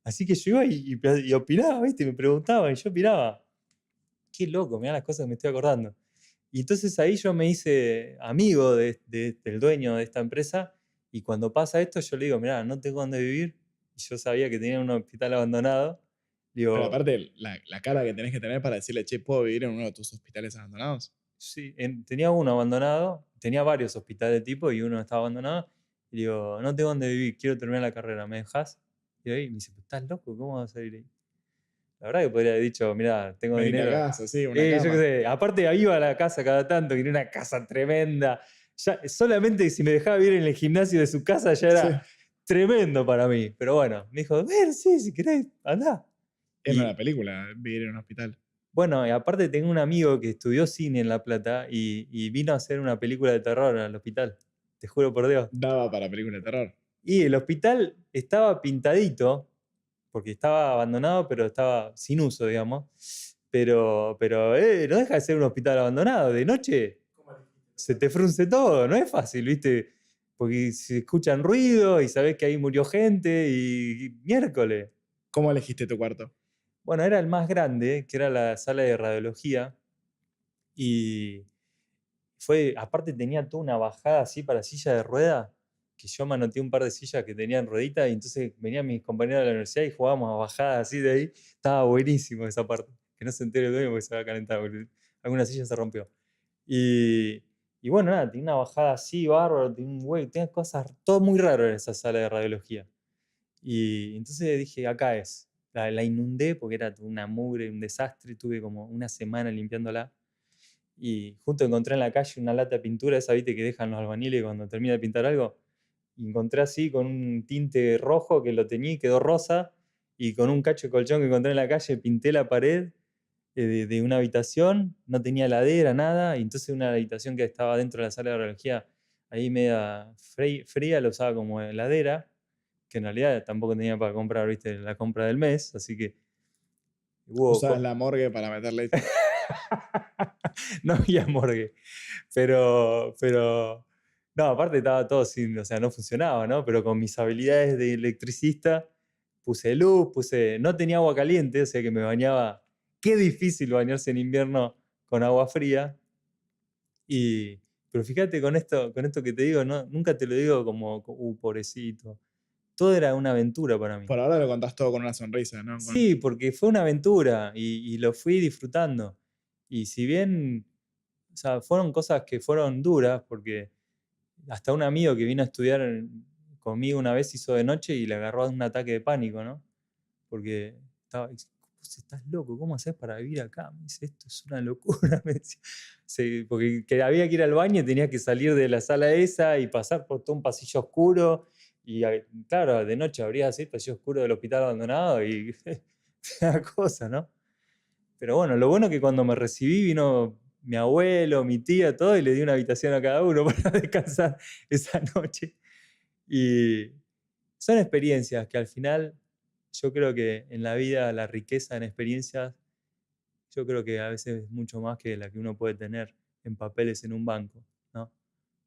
Así que yo iba y opinaba, ¿viste? Me preguntaban y yo opinaba. Qué loco, mirá las cosas que me estoy acordando. Y entonces ahí yo me hice amigo del dueño de esta empresa y cuando pasa esto yo le digo, mirá, no tengo dónde vivir. Y yo sabía que tenía un hospital abandonado. Digo, pero aparte, la cara que tenés que tener para decirle, che, ¿puedo vivir en uno de tus hospitales abandonados? sí, tenía uno abandonado, tenía varios hospitales de tipo y uno estaba abandonado. Y digo, no tengo dónde vivir, quiero terminar la carrera, ¿me dejás? Y ahí me dice, ¿estás loco? ¿Cómo vas a ir ahí? La verdad que podría haber dicho, mira, tengo Venite dinero. a casa, sí, una Yo cama. qué sé, aparte iba a la casa cada tanto, que era una casa tremenda. Ya, solamente si me dejaba vivir en el gimnasio de su casa ya era tremendo para mí. Pero bueno, me dijo, sí, si querés, andá. Era Y una película, vivir en un hospital. bueno, y aparte tengo un amigo que estudió cine en La Plata y vino a hacer una película de terror al hospital. Te juro por Dios. Daba para película de terror. Y el hospital estaba pintadito, porque estaba abandonado, pero estaba sin uso, digamos. Pero no deja de ser un hospital abandonado. De noche se te frunce todo, no es fácil, ¿viste? Porque se escuchan ruidos y sabés que ahí murió gente y miércoles. ¿Cómo elegiste tu cuarto? Bueno, era el más grande, que era la sala de radiología. Y aparte tenía toda una bajada así para silla de rueda, que yo manoteé un par de sillas que tenían rueditas y entonces venían mis compañeros de la universidad y jugábamos a bajadas así de ahí. Estaba buenísimo esa parte. Que no se entere el dueño porque se va a calentar, porque alguna silla se rompió. Y bueno, nada, tenía una bajada así, bárbaro, tenía cosas, todo muy raro en esa sala de radiología. Y entonces dije, acá es. La inundé porque era una mugre, un desastre, tuve como una semana limpiándola. Y justo encontré en la calle una lata de pintura, esa viste que dejan los albañiles cuando termina de pintar algo. Y encontré así con un tinte rojo que lo teñí, quedó rosa. Y con un cacho de colchón que encontré en la calle pinté la pared de una habitación. No tenía heladera, nada. Y entonces una habitación que estaba dentro de la sala de radiología, ahí media fría, la usaba como heladera. Que en realidad tampoco tenía para comprar, viste, la compra del mes. Así que Usabas la morgue para meterle. no había morgue. Pero, no, aparte estaba todo sin, o sea, no funcionaba, ¿no? Pero con mis habilidades de electricista puse luz, no tenía agua caliente, o sea que me bañaba. Qué difícil bañarse en invierno con agua fría. Pero fíjate con esto que te digo, no, nunca te lo digo como, pobrecito. Todo era una aventura para mí. Por ahora lo contás todo con una sonrisa, ¿no? Sí, porque fue una aventura y lo fui disfrutando. Y si bien, o sea, fueron cosas que fueron duras, porque hasta un amigo que vino a estudiar conmigo una vez hizo de noche y le agarró un ataque de pánico, ¿no? Porque vos estás loco, ¿cómo haces para vivir acá? Me dice, esto es una locura, me decía. Sí, porque había que ir al baño y tenía que salir de la sala esa y pasar por todo un pasillo oscuro. Y claro, de noche abrías así el pasillo oscuro del hospital abandonado y una cosa, ¿no? Pero bueno, lo bueno es que cuando me recibí vino mi abuelo, mi tía, todo, y le di una habitación a cada uno para descansar esa noche. Y son experiencias que al final Yo creo que en la vida la riqueza en experiencias, yo creo que a veces es mucho más que la que uno puede tener en papeles en un banco, ¿no?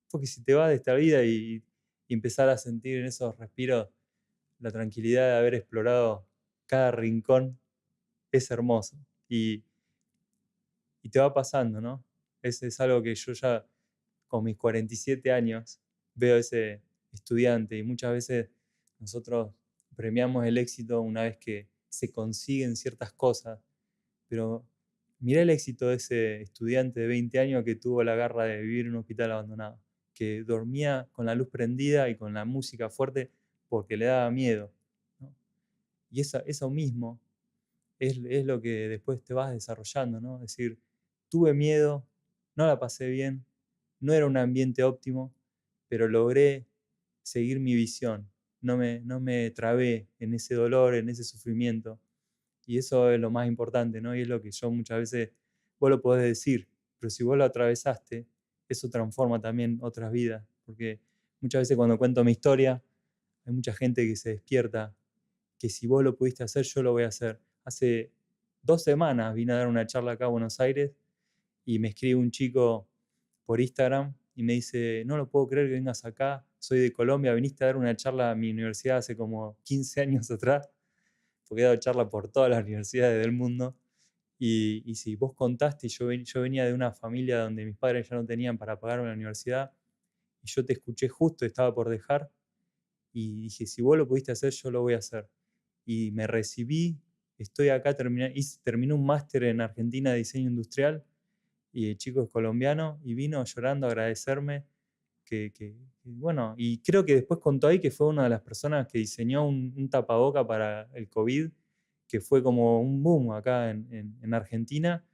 Porque si te vas de esta vida y empezar a sentir en esos respiros la tranquilidad de haber explorado cada rincón, es hermoso. Y te va pasando, ¿no? Es algo que yo ya con mis 47 años veo ese estudiante y muchas veces nosotros premiamos el éxito una vez que se consiguen ciertas cosas, pero mira el éxito de ese estudiante de 20 años que tuvo la garra de vivir en un hospital abandonado, que dormía con la luz prendida y con la música fuerte porque le daba miedo, ¿no? Y eso mismo es lo que después te vas desarrollando, ¿no? Es decir, tuve miedo, no la pasé bien, no era un ambiente óptimo, pero logré seguir mi visión. No me trabé en ese dolor, en ese sufrimiento. Y eso es lo más importante, ¿no? Y es lo que yo muchas veces, vos lo podés decir, pero si vos lo atravesaste, eso transforma también otras vidas. Porque muchas veces cuando cuento mi historia, hay mucha gente que se despierta, que si vos lo pudiste hacer, yo lo voy a hacer. Hace 2 semanas vine a dar una charla acá a Buenos Aires y me escribe un chico por Instagram y me dice, no lo puedo creer que vengas acá, soy de Colombia, viniste a dar una charla a mi universidad hace como 15 años atrás, porque he dado charla por todas las universidades del mundo. Y si vos contaste, yo venía de una familia donde mis padres ya no tenían para pagarme la universidad, y yo te escuché justo, estaba por dejar, y dije, si vos lo pudiste hacer, yo lo voy a hacer. Y me recibí, estoy acá, terminé un máster en Argentina de diseño industrial, y el chico es colombiano, y vino llorando a agradecerme bueno, y creo que después contó ahí que fue una de las personas que diseñó un tapaboca para el COVID, que fue como un boom acá en Argentina.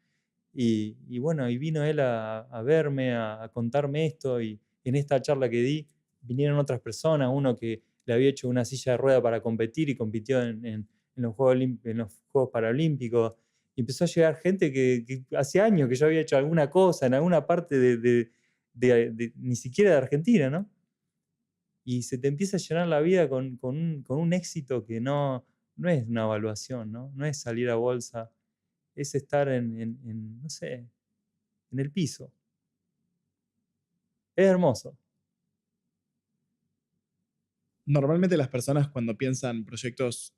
Y bueno, y vino él a verme, a contarme esto, y en esta charla que di vinieron otras personas, uno que le había hecho una silla de rueda para competir y compitió en los Juegos Paralímpicos, y empezó a llegar gente que hace años que yo había hecho alguna cosa en alguna parte ni siquiera de Argentina, ¿no? Y se te empieza a llenar la vida con un éxito que no es una evaluación, ¿no? No es salir a bolsa, es estar no sé, en el piso. Es hermoso. Normalmente las personas cuando piensan proyectos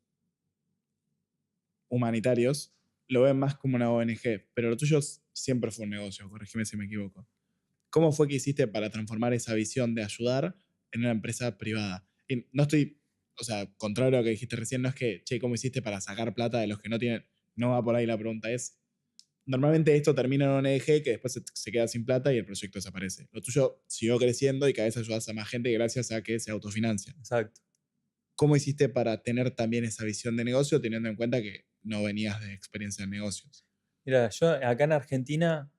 humanitarios lo ven más como una ONG, pero lo tuyo siempre fue un negocio, corrígeme si me equivoco. ¿Cómo fue que hiciste para transformar esa visión de ayudar en una empresa privada? Y no estoy, o sea, contrario a lo que dijiste recién, no es que, che, ¿cómo hiciste para sacar plata de los que no tienen? No va por ahí la pregunta, es, normalmente esto termina en una ONG que después se queda sin plata y el proyecto desaparece. Lo tuyo siguió creciendo y cada vez ayudas a más gente gracias a que se autofinancia. Exacto. ¿Cómo hiciste para tener también esa visión de negocio teniendo en cuenta que no venías de experiencia en negocios? Mira, yo acá en Argentina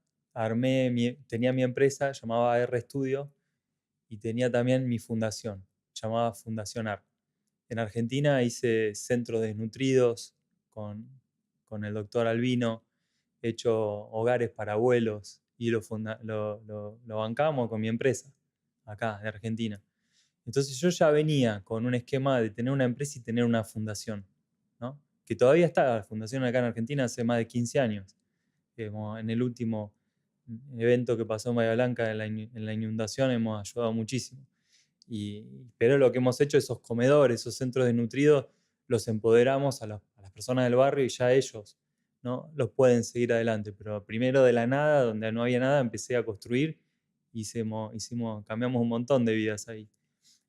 tenía mi empresa, llamaba R Studio, y tenía también mi fundación, llamaba Fundación AR. En Argentina hice centros desnutridos con el doctor Albino, he hecho hogares para abuelos y lo bancamos con mi empresa, acá de Argentina. Entonces yo ya venía con un esquema de tener una empresa y tener una fundación, ¿no? Que todavía está la fundación acá en Argentina hace más de 15 años. En el último evento que pasó en Bahía Blanca en la inundación hemos ayudado muchísimo. Pero lo que hemos hecho, esos comedores, esos centros de nutridos, los empoderamos a las personas del barrio y ya ellos, ¿no?, los pueden seguir adelante. Pero primero de la nada, donde no había nada, empecé a construir, cambiamos un montón de vidas ahí.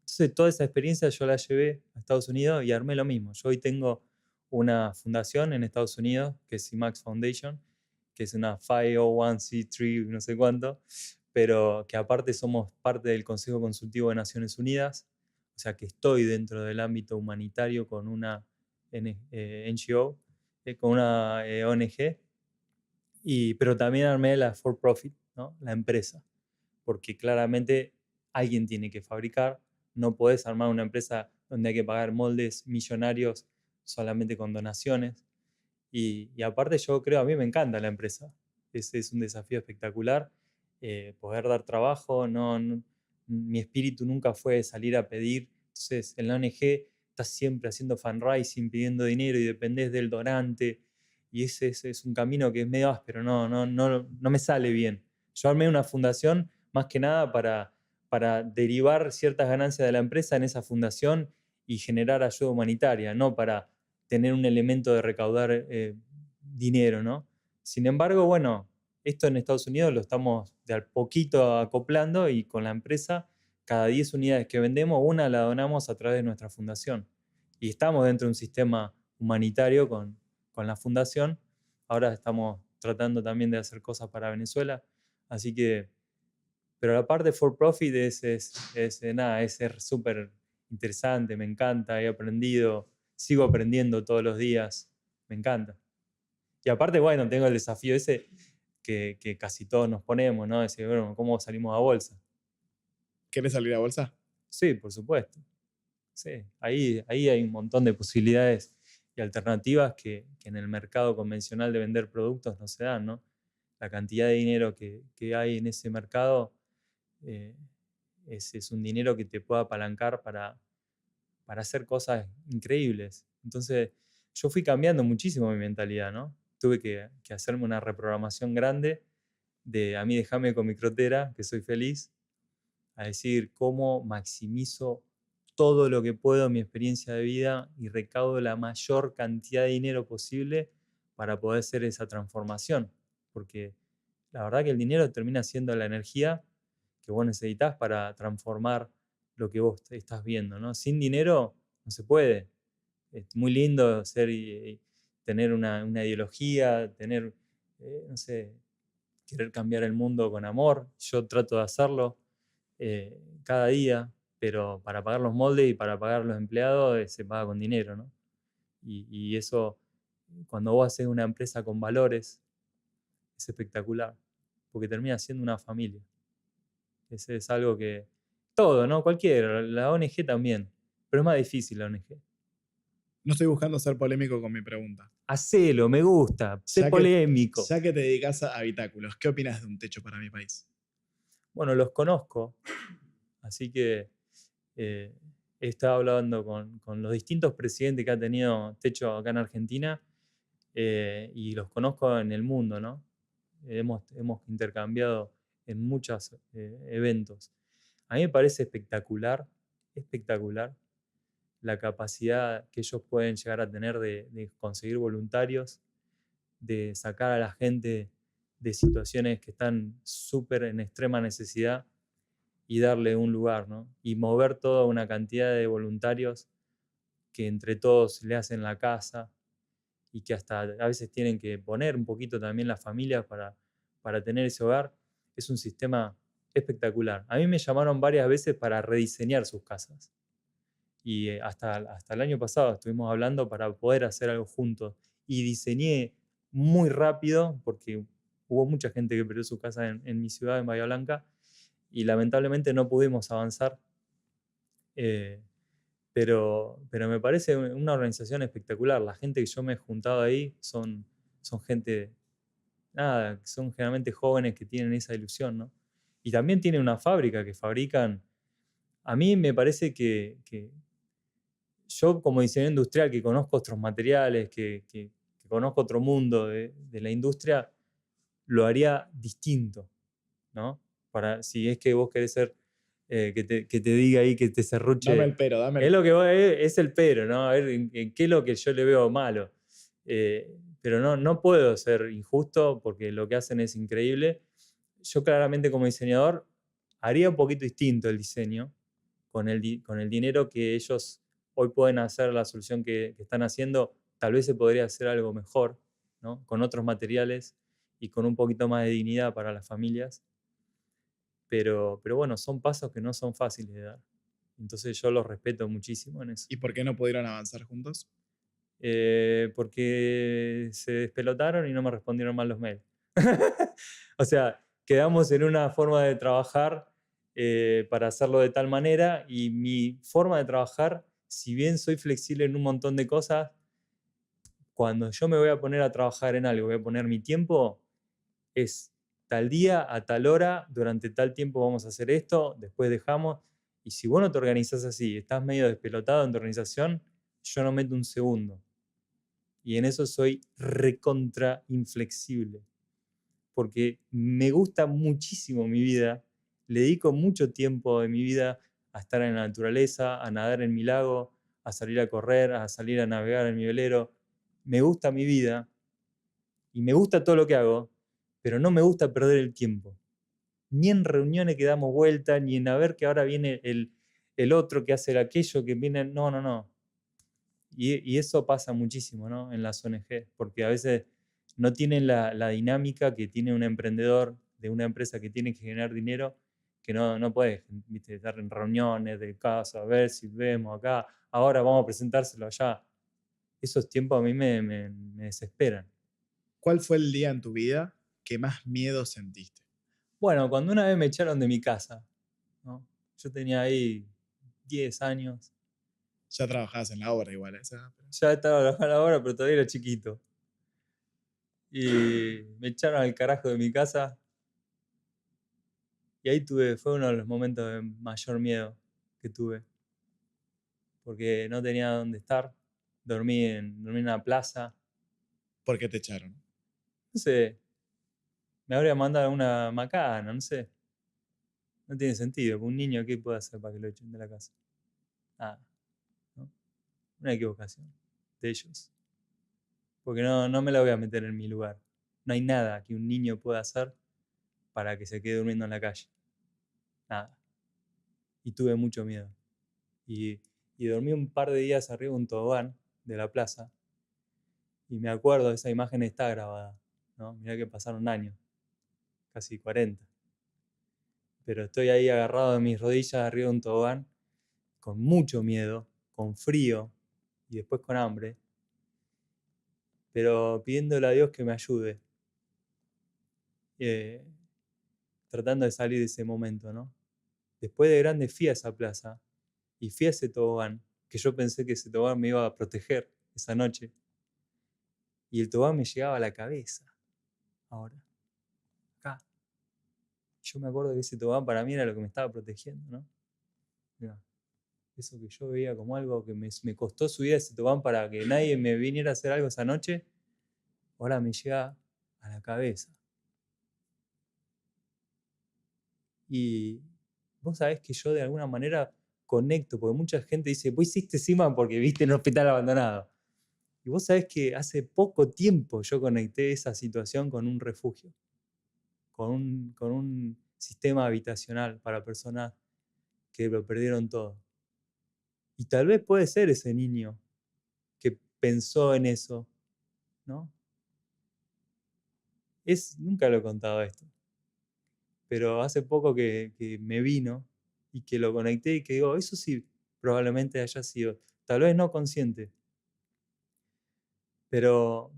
Entonces toda esa experiencia yo la llevé a Estados Unidos y armé lo mismo. Yo hoy tengo una fundación en Estados Unidos que es CIMAX Foundation, que es una 501c3, no sé cuánto, pero que aparte somos parte del Consejo Consultivo de Naciones Unidas, o sea que estoy dentro del ámbito humanitario con una NGO, con una ONG, pero también armé la for profit, ¿no?, la empresa, porque claramente alguien tiene que fabricar, no podés armar una empresa donde hay que pagar moldes millonarios solamente con donaciones. Y aparte yo creo, a mí me encanta la empresa, es un desafío espectacular, poder dar trabajo, mi espíritu nunca fue salir a pedir. Entonces en la ONG estás siempre haciendo fundraising, pidiendo dinero y dependés del donante. Y ese es un camino que es medio áspero, no me sale bien. Yo armé una fundación más que nada para derivar ciertas ganancias de la empresa en esa fundación y generar ayuda humanitaria, no para tener un elemento de recaudar dinero, ¿no? Sin embargo, bueno, esto en Estados Unidos lo estamos de a poquito acoplando y con la empresa, cada 10 unidades que vendemos, una la donamos a través de nuestra fundación. Y estamos dentro de un sistema humanitario con la fundación. Ahora estamos tratando también de hacer cosas para Venezuela. Así que, pero la parte for profit es súper interesante, me encanta, he aprendido, sigo aprendiendo todos los días, me encanta. Y aparte, bueno, tengo el desafío ese que casi todos nos ponemos, ¿no? Decir, bueno, ¿cómo salimos a bolsa? ¿Quieres salir a bolsa? Sí, por supuesto. Sí, ahí hay un montón de posibilidades y alternativas que en el mercado convencional de vender productos no se dan, ¿no? La cantidad de dinero que hay en ese mercado es un dinero que te puede apalancar para hacer cosas increíbles. Entonces, yo fui cambiando muchísimo mi mentalidad, ¿no? Tuve que hacerme una reprogramación grande de a mí déjame con mi crotera, que soy feliz, a decir cómo maximizo todo lo que puedo en mi experiencia de vida y recaudo la mayor cantidad de dinero posible para poder hacer esa transformación. Porque la verdad que el dinero termina siendo la energía que vos necesitas para transformar lo que vos estás viendo, ¿no? Sin dinero no se puede. Es muy lindo tener una ideología, tener, no sé, querer cambiar el mundo con amor. Yo trato de hacerlo cada día, pero para pagar los moldes y para pagar los empleados se paga con dinero, ¿no? Y eso, cuando vos haces una empresa con valores, es espectacular, porque termina siendo una familia. Ese es algo que... Todo, ¿no? Cualquiera, la ONG también, pero es más difícil la ONG. No estoy buscando ser polémico con mi pregunta. Hacelo, me gusta, sé polémico. Ya que te dedicas a habitáculos, ¿qué opinas de un techo para mi país? Bueno, los conozco, así que he estado hablando con los distintos presidentes que ha tenido Techo acá en Argentina y los conozco en el mundo, ¿no? Hemos intercambiado en muchos eventos. A mí me parece espectacular la capacidad que ellos pueden llegar a tener de conseguir voluntarios, de sacar a la gente de situaciones que están súper en extrema necesidad y darle un lugar, ¿no? Y mover toda una cantidad de voluntarios que entre todos le hacen la casa y que hasta a veces tienen que poner un poquito también las familias para tener ese hogar. Es un sistema espectacular. A mí me llamaron varias veces para rediseñar sus casas. Y hasta el año pasado estuvimos hablando para poder hacer algo juntos. Y diseñé muy rápido, porque hubo mucha gente que perdió su casa en mi ciudad, en Bahía Blanca, y lamentablemente no pudimos avanzar. Pero me parece una organización espectacular. La gente que yo me he juntado ahí son gente, nada, son generalmente jóvenes que tienen esa ilusión, ¿no? Y también tienen una fábrica que fabrican. A mí me parece que yo como diseñador industrial que conozco otros materiales, que conozco otro mundo de la industria, lo haría distinto, ¿no? Si es que vos querés ser, que te diga ahí, que te serruche. Dame el pero, dame el Es lo que es el pero, ¿no? A ver, ¿en qué es lo que yo le veo malo? Pero no puedo ser injusto porque lo que hacen es increíble. Yo claramente como diseñador haría un poquito distinto el diseño con el dinero que ellos hoy pueden hacer, la solución que están haciendo, tal vez se podría hacer algo mejor, ¿no? Con otros materiales y con un poquito más de dignidad para las familias. Pero bueno, son pasos que no son fáciles de dar. Entonces yo los respeto muchísimo en eso. ¿Y por qué no pudieron avanzar juntos? Porque se despelotaron y no me respondieron mal los mails. O sea, quedamos en una forma de trabajar para hacerlo de tal manera y mi forma de trabajar, si bien soy flexible en un montón de cosas, cuando yo me voy a poner a trabajar en algo, voy a poner mi tiempo, es tal día, a tal hora, durante tal tiempo vamos a hacer esto, después dejamos, Y si vos no te organizás así, estás medio despelotado en tu organización, yo no meto un segundo. Y en eso soy recontra inflexible. Porque me gusta muchísimo mi vida, le dedico mucho tiempo de mi vida a estar en la naturaleza, a nadar en mi lago, a salir a correr, a salir a navegar en mi velero. Me gusta mi vida y me gusta todo lo que hago, pero no me gusta perder el tiempo. Ni en reuniones que damos vuelta, ni en a ver que ahora viene el otro que hace aquello, que viene... No, no, no. Y eso pasa muchísimo, ¿no? En las ONG, porque a veces no tienen la dinámica que tiene un emprendedor de una empresa que tiene que generar dinero, que no puedes, ¿viste? Estar en reuniones de casa, a ver si vemos acá, ahora vamos a presentárselo allá. Esos tiempos a mí me desesperan. ¿Cuál fue el día en tu vida que más miedo sentiste? Bueno, cuando una vez me echaron de mi casa, ¿no? Yo tenía ahí 10 años, Ya trabajabas en la obra igual, esa. ya estaba trabajando ahora, pero todavía era chiquito. Y me echaron al carajo de mi casa. Y ahí fue uno de los momentos de mayor miedo que tuve. Porque no tenía dónde estar. Dormí en una plaza. ¿Por qué te echaron? No sé, me habría mandado una macana, no sé. No tiene sentido. Un niño, ¿qué puede hacer para que lo echen de la casa? Nada, ¿no? Una equivocación de ellos. Porque no me la voy a meter en mi lugar. No hay nada que un niño pueda hacer para que se quede durmiendo en la calle. Nada. Y tuve mucho miedo. Y dormí un par de días arriba de un tobogán de la plaza. Y me acuerdo, esa imagen está grabada, ¿no? Mirá que pasaron años, casi 40. Pero estoy ahí agarrado de mis rodillas arriba de un tobogán, con mucho miedo, con frío y después con hambre, pero pidiéndole a Dios que me ayude, eh, tratando de salir de ese momento, ¿no? Después de grande fui a esa plaza y fui a ese tobogán, que yo pensé que ese tobogán me iba a proteger esa noche, y el tobogán me llegaba a la cabeza, ahora, acá. Yo me acuerdo que ese tobogán para mí era lo que me estaba protegiendo, ¿no? Mirá, eso que yo veía como algo que me costó subir a ese tobogán para que nadie me viniera a hacer algo esa noche, ahora me llega a la cabeza. Y vos sabés que yo de alguna manera conecto, porque mucha gente dice, vos hiciste Sima porque viste en un hospital abandonado. Y vos sabés que hace poco tiempo yo conecté esa situación con un refugio, con un sistema habitacional para personas que lo perdieron todo. Y tal vez puede ser ese niño que pensó en eso, ¿no? Nunca lo he contado esto, pero hace poco que me vino y que lo conecté y que digo, eso sí probablemente haya sido, tal vez no consciente, pero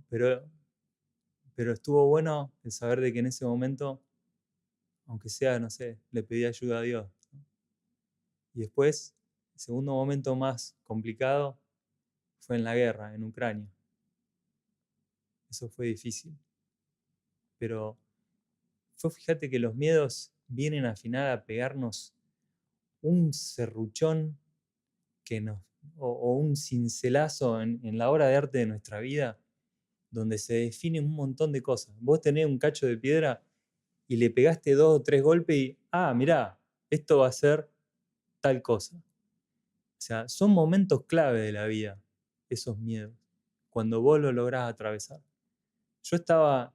estuvo bueno el saber de que en ese momento, aunque sea, no sé, le pedí ayuda a Dios, ¿no? Y después, el segundo momento más complicado fue en la guerra, en Ucrania. Eso fue difícil, pero fíjate que los miedos vienen al final a pegarnos un serruchón o un cincelazo en la obra de arte de nuestra vida, donde se define un montón de cosas. Vos tenés un cacho de piedra y le pegaste 2 o 3 golpes y, mirá, esto va a ser tal cosa. O sea, son momentos clave de la vida, esos miedos, cuando vos lo lográs atravesar. Yo estaba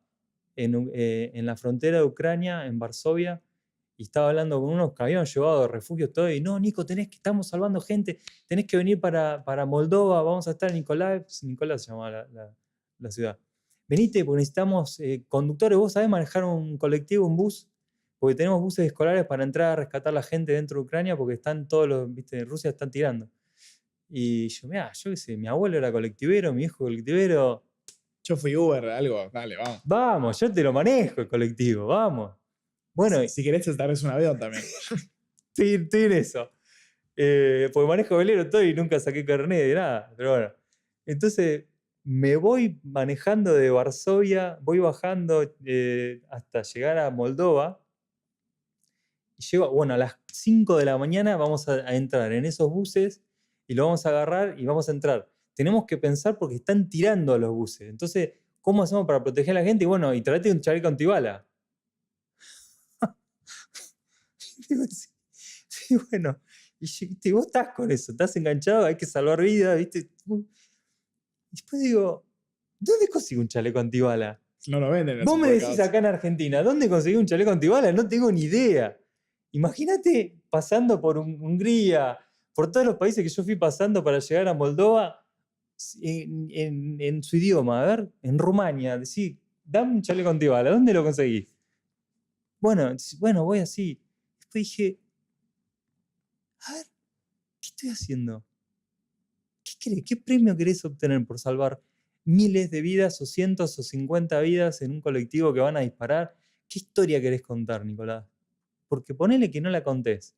en la frontera de Ucrania, en Varsovia, y estaba hablando con unos que habían llevado refugios todo, y no, Nico, estamos salvando gente, tenés que venir para Moldova, vamos a estar en Nicolás se llamaba la ciudad. Venite porque necesitamos conductores, vos sabés manejar un colectivo, un bus, porque tenemos buses escolares para entrar a rescatar a la gente dentro de Ucrania, porque están todos viste, Rusia están tirando. Y yo, mirá, yo qué sé, mi abuelo era colectivero, mi hijo colectivero. Yo fui Uber, algo, dale, vamos. Vamos, yo te lo manejo el colectivo, vamos. Bueno, si querés te traes un avión también. estoy en eso. Porque manejo velero todo y nunca saqué carnet de nada. Pero bueno. Entonces me voy manejando de Varsovia, voy bajando hasta llegar a Moldova. Y llego, bueno, a las 5 de la mañana vamos a entrar en esos buses y lo vamos a agarrar y vamos a entrar. Tenemos que pensar porque están tirando a los buses. Entonces, ¿cómo hacemos para proteger a la gente? Y bueno, y tráete un chaleco antibala. Digo, sí, sí, bueno, y vos estás con eso, estás enganchado, hay que salvar vidas, ¿viste? Y después digo, ¿dónde consigo un chaleco antibala? No lo venden en el Vos me decís supermercado. acá en Argentina, ¿dónde conseguí un chaleco antibala? No tengo ni idea. Imagínate pasando por Hungría, por todos los países que yo fui pasando para llegar a Moldova, en su idioma, a ver, en Rumania, decís, dame un chaleco antibala, ¿dónde lo conseguí? Bueno, voy así. Después dije, a ver, ¿qué estoy haciendo? ¿Qué premio querés obtener por salvar miles de vidas o cientos o 50 vidas en un colectivo que van a disparar? ¿Qué historia querés contar, Nicolás? Porque ponele que no la contés.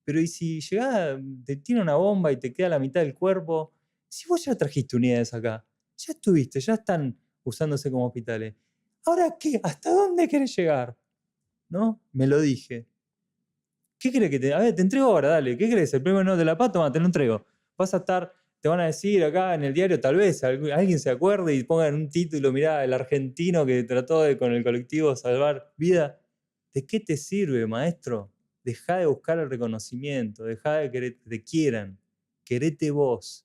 Pero ¿y si llegás, te tiene una bomba y te queda la mitad del cuerpo? Si vos ya trajiste unidades acá, ya estuviste, ya están usándose como hospitales. ¿Ahora qué? ¿Hasta dónde querés llegar? ¿No? Me lo dije. ¿Qué querés que te.? A ver, te entrego ahora, dale. ¿Qué querés? ¿El premio no de la paz? Toma, te lo entrego. Vas a estar. Te van a decir acá en el diario, tal vez alguien se acuerde y pongan un título, mirá, el argentino que trató de con el colectivo salvar vida. ¿De qué te sirve, maestro? Dejá de buscar el reconocimiento, dejá de que te quieran. Querete vos.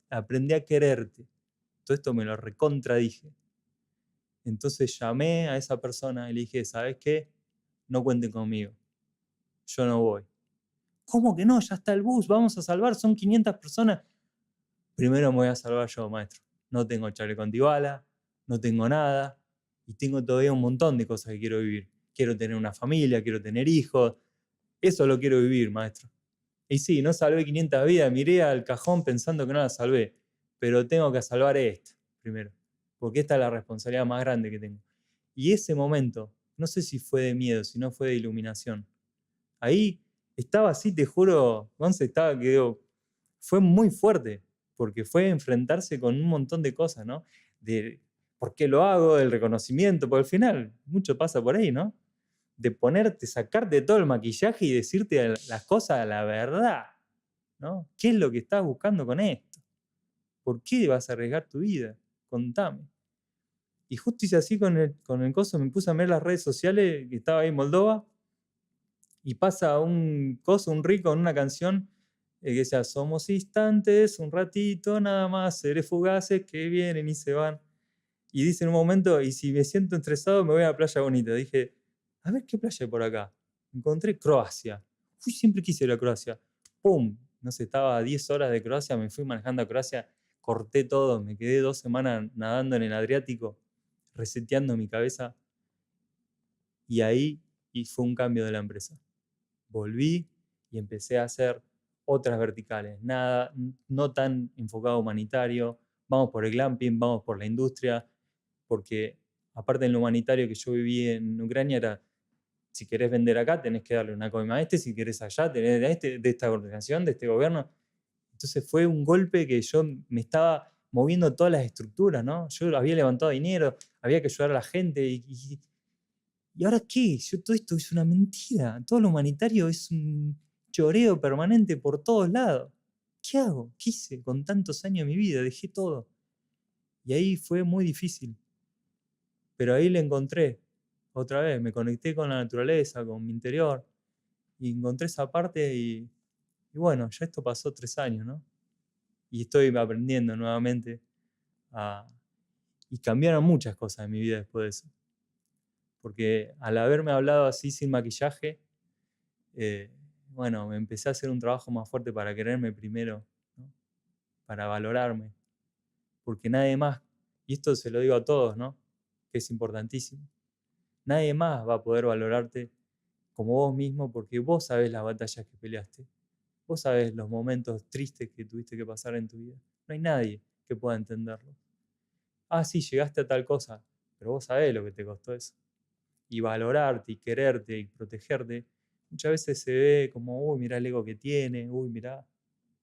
Aprendí a quererte. Todo esto me lo recontradije. Entonces llamé a esa persona y le dije, ¿sabes qué? No cuenten conmigo. Yo no voy. ¿Cómo que no? Ya está el bus, vamos a salvar, son 500 personas. Primero me voy a salvar yo, maestro. No tengo chaleco antibala, no tengo nada y tengo todavía un montón de cosas que quiero vivir. Quiero tener una familia, quiero tener hijos. Eso lo quiero vivir, maestro. Y sí, no salvé 500 vidas, miré al cajón pensando que no la salvé, pero tengo que salvar esta primero, porque esta es la responsabilidad más grande que tengo. Y ese momento, no sé si fue de miedo, si no fue de iluminación. Ahí estaba así, te juro, Gonce estaba que fue muy fuerte, porque fue enfrentarse con un montón de cosas, ¿no? De por qué lo hago, el reconocimiento, porque al final mucho pasa por ahí, ¿no? De ponerte, sacarte todo el maquillaje y decirte las cosas a la verdad, ¿no? ¿Qué es lo que estás buscando con esto? ¿Por qué vas a arriesgar tu vida? Contame. Y justo hice así con el coso, me puse a ver las redes sociales, que estaba ahí en Moldova, y pasa un coso, un rico en una canción que decía, somos instantes, un ratito, nada más, seres fugaces que vienen y se van. Y dice en un momento, y si me siento estresado, me voy a la playa bonita. Dije, a ver qué playa hay por acá. Encontré Croacia. Uy, siempre quise ir a Croacia. ¡Pum! No sé, estaba a 10 horas de Croacia, me fui manejando a Croacia, corté todo, me quedé 2 semanas nadando en el Adriático, reseteando mi cabeza. Y ahí fue un cambio de la empresa. Volví y empecé a hacer otras verticales, nada, no tan enfocado humanitario, vamos por el glamping, vamos por la industria, porque aparte en lo humanitario que yo viví en Ucrania era, si querés vender acá tenés que darle una coima a este, si querés allá tenés de esta organización, de este gobierno. Entonces fue un golpe que yo me estaba moviendo todas las estructuras, ¿no? Yo había levantado dinero, había que ayudar a la gente ¿y ahora qué? Todo esto es una mentira. Todo lo humanitario es un choreo permanente por todos lados. ¿Qué hago? ¿Qué hice con tantos años de mi vida? Dejé todo. Y ahí fue muy difícil. Pero ahí le encontré. Otra vez, me conecté con la naturaleza, con mi interior. Y encontré esa parte y bueno, ya esto pasó 3 años, ¿no? Y estoy aprendiendo nuevamente y cambiaron muchas cosas en mi vida después de eso. Porque al haberme hablado así sin maquillaje, bueno, me empecé a hacer un trabajo más fuerte para quererme primero, ¿no? Para valorarme, porque nadie más, y esto se lo digo a todos, ¿no? Que es importantísimo, nadie más va a poder valorarte como vos mismo porque vos sabés las batallas que peleaste, vos sabés los momentos tristes que tuviste que pasar en tu vida, no hay nadie que pueda entenderlo. Ah, sí, llegaste a tal cosa, pero vos sabés lo que te costó eso. Y valorarte y quererte y protegerte, muchas veces se ve como, uy, mirá el ego que tiene, uy, mirá,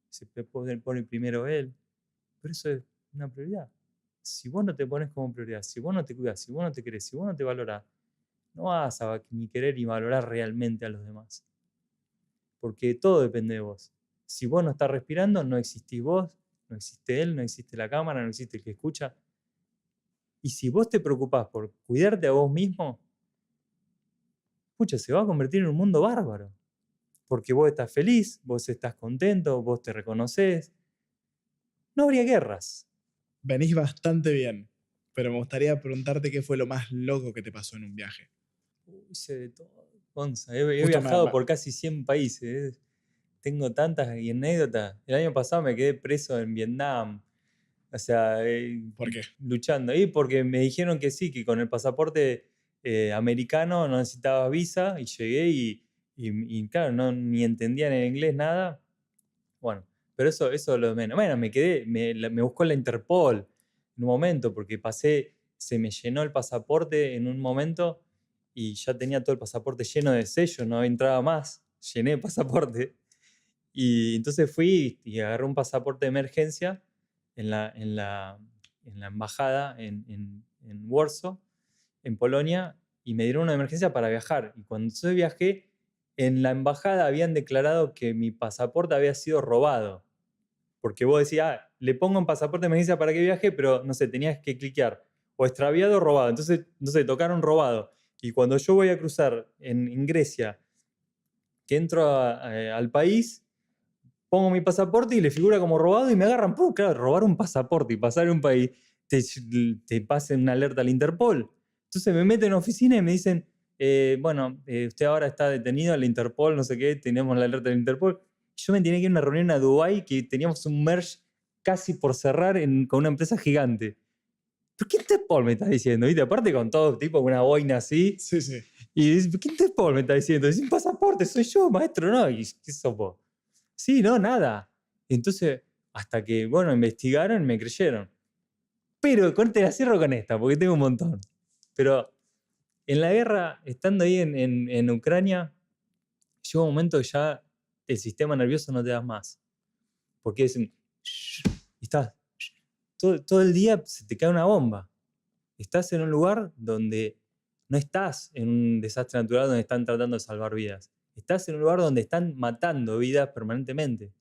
se pone primero él. Pero eso es una prioridad. Si vos no te pones como prioridad, si vos no te cuidas, si vos no te querés, si vos no te valorás, no vas a ni querer ni valorar realmente a los demás. Porque todo depende de vos. Si vos no estás respirando, no existís vos, no existe él, no existe la cámara, no existe el que escucha. Y si vos te preocupás por cuidarte a vos mismo, pucha, se va a convertir en un mundo bárbaro. Porque vos estás feliz, vos estás contento, vos te reconoces. No habría guerras. Venís bastante bien, pero me gustaría preguntarte qué fue lo más loco que te pasó en un viaje. Hice de todo, Gonza. He Justo viajado por casi 100 países. Tengo tantas anécdotas. El año pasado me quedé preso en Vietnam. O sea, ¿Por qué? luchando ahí porque me dijeron que sí, que con el pasaporte americano no necesitaba visa y llegué y claro, no, ni entendían en inglés nada. Bueno, pero eso es lo de menos. Bueno, me quedé, me buscó la Interpol en un momento porque se me llenó el pasaporte en un momento y ya tenía todo el pasaporte lleno de sellos, no entraba más, llené el pasaporte. Y entonces fui y agarré un pasaporte de emergencia en la embajada en Warsaw, en Polonia, y me dieron una emergencia para viajar. Y cuando yo viajé, en la embajada habían declarado que mi pasaporte había sido robado. Porque vos decías, le pongo un pasaporte de emergencia para que viaje, pero no sé, tenías que cliquear o extraviado o robado. Entonces, no sé, tocaron robado. Y cuando yo voy a cruzar en Grecia, que entro al país, pongo mi pasaporte y le figura como robado y me agarran. ¡Pum! Claro, robar un pasaporte y pasar en un país, te pasen una alerta al Interpol. Entonces me meten en la oficina y me dicen, bueno, usted ahora está detenido en la Interpol, no sé qué, tenemos la alerta del Interpol. Yo me tenía que ir a una reunión a Dubái que teníamos un merge casi por cerrar con una empresa gigante. ¿Pero qué Interpol me está diciendo? ¿Viste? Aparte con todo tipo, una boina así. Sí, sí. Y dice, ¿qué Interpol me está diciendo? Es un pasaporte, soy yo, maestro, ¿no? ¿Y qué sos vos? Sí, no, nada. Entonces, hasta que, bueno, investigaron, me creyeron. Pero te la cierro con esta, porque tengo un montón. Pero en la guerra, estando ahí en Ucrania, llega un momento que ya el sistema nervioso no te da más. Porque es un... Y estás... Todo el día se te cae una bomba. Estás en un lugar donde no estás en un desastre natural donde están tratando de salvar vidas. Estás en un lugar donde están matando vidas permanentemente.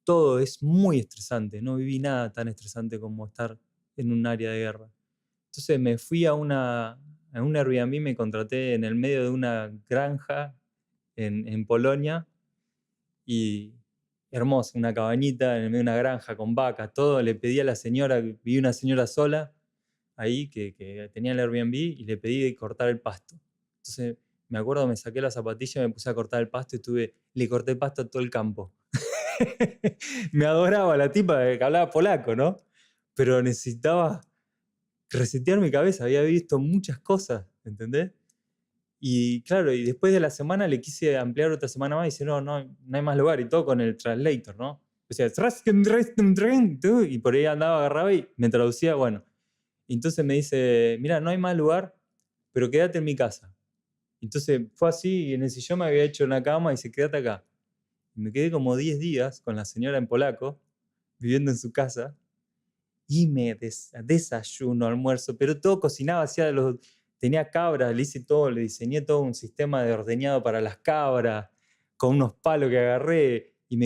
Todo es muy estresante. No viví nada tan estresante como estar en un área de guerra. Entonces me fui a un Airbnb, me contraté en el medio de una granja en Polonia y hermoso, una cabañita en el medio de una granja con vacas, todo. Le pedí a la señora, vi una señora sola ahí que tenía el Airbnb y le pedí cortar el pasto. Entonces me acuerdo, me saqué la zapatilla, me puse a cortar el pasto y le corté el pasto a todo el campo. Me adoraba la tipa que hablaba polaco, ¿no? Pero necesitaba resetear mi cabeza, había visto muchas cosas, ¿entendés? Y claro, y después de la semana le quise ampliar otra semana más y dice, no hay más lugar, y todo con el translator, ¿no? O sea, y por ahí andaba, agarraba y me traducía, bueno. Y entonces me dice, mira, no hay más lugar, pero quédate en mi casa. Entonces fue así, y en el sillón me había hecho una cama y dice, quédate acá. Y me quedé como 10 días con la señora en polaco, viviendo en su casa, y me desayuno, almuerzo, pero todo cocinaba, tenía cabras, le hice todo, le diseñé todo un sistema de ordeñado para las cabras, con unos palos que agarré, y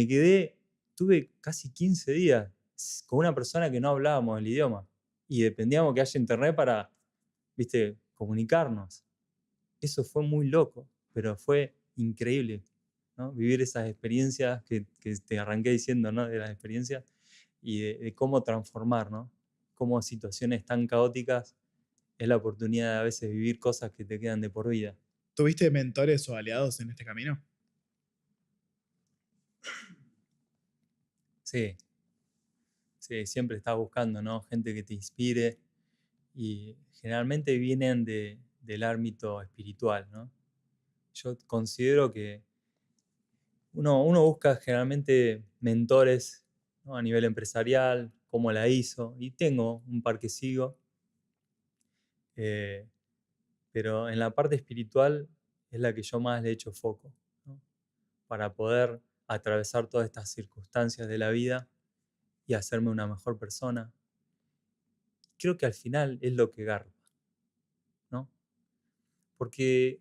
tuve casi 15 días con una persona que no hablábamos el idioma, y dependíamos que haya internet para, viste, comunicarnos. Eso fue muy loco, pero fue increíble, ¿no? Vivir esas experiencias que te arranqué diciendo, ¿no? De las experiencias y de cómo transformar, ¿no? Cómo situaciones tan caóticas es la oportunidad de a veces vivir cosas que te quedan de por vida. ¿Tuviste mentores o aliados en este camino? Sí, sí, siempre estás buscando, ¿no? Gente que te inspire y generalmente vienen del ámbito espiritual, ¿no? Yo considero que uno busca generalmente mentores, ¿no? A nivel empresarial, cómo la hizo, y tengo un par que sigo, eh, pero en la parte espiritual es la que yo más le echo foco, ¿no? Para poder atravesar todas estas circunstancias de la vida y hacerme una mejor persona. Creo que al final es lo que garpa, ¿no? Porque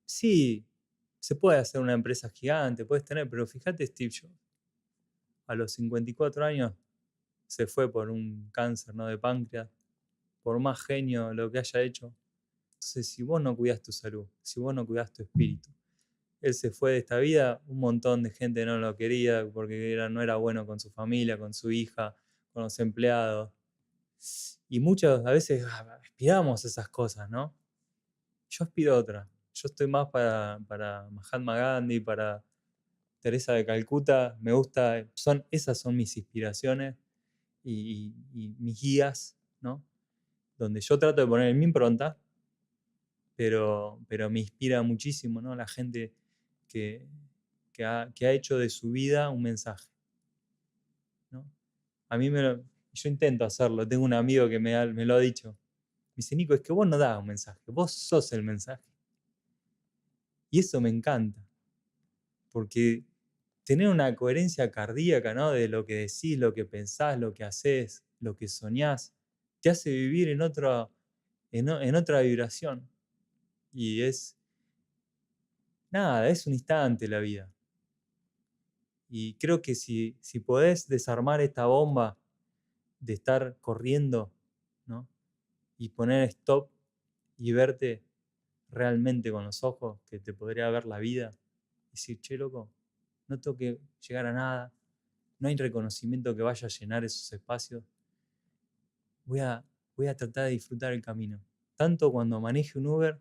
sí, se puede hacer una empresa gigante, puedes tener, pero fíjate Steve Jobs, a los 54 años se fue por un cáncer, ¿no? de páncreas, por más genio lo que haya hecho. Entonces, si vos no cuidás tu salud, si vos no cuidás tu espíritu, él se fue de esta vida, un montón de gente no lo quería porque no era bueno con su familia, con su hija, con los empleados. Y muchos a veces aspiramos esas cosas, ¿no? Yo aspiro a otra. Yo estoy más para Mahatma Gandhi, para Teresa de Calcuta. Me gusta, esas son mis inspiraciones y mis guías, ¿no? Donde yo trato de poner mi impronta, pero me inspira muchísimo, ¿no? La gente que, que ha hecho de su vida un mensaje, ¿no? A mí yo intento hacerlo, tengo un amigo que me lo ha dicho. Me dice, Nico, es que vos no das un mensaje, vos sos el mensaje. Y eso me encanta, porque tener una coherencia cardíaca, ¿no? De lo que decís, lo que pensás, lo que haces, lo que soñás, te hace vivir en otra vibración. Y nada, es un instante la vida. Y creo que si podés desarmar esta bomba de estar corriendo, ¿no? Y poner stop y verte realmente con los ojos que te podría ver la vida, y decir, che, loco, no tengo que llegar a nada, no hay reconocimiento que vaya a llenar esos espacios, voy a, voy a tratar de disfrutar el camino. Tanto cuando maneje un Uber,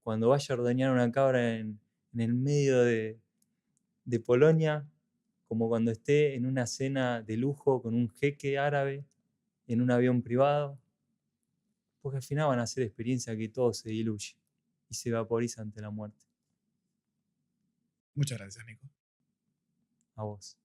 cuando vaya a ordeñar una cabra en el medio de Polonia, como cuando esté en una cena de lujo con un jeque árabe, en un avión privado, porque al final van a ser experiencias que todo se diluye y se vaporiza ante la muerte. Muchas gracias, Nico. A vos.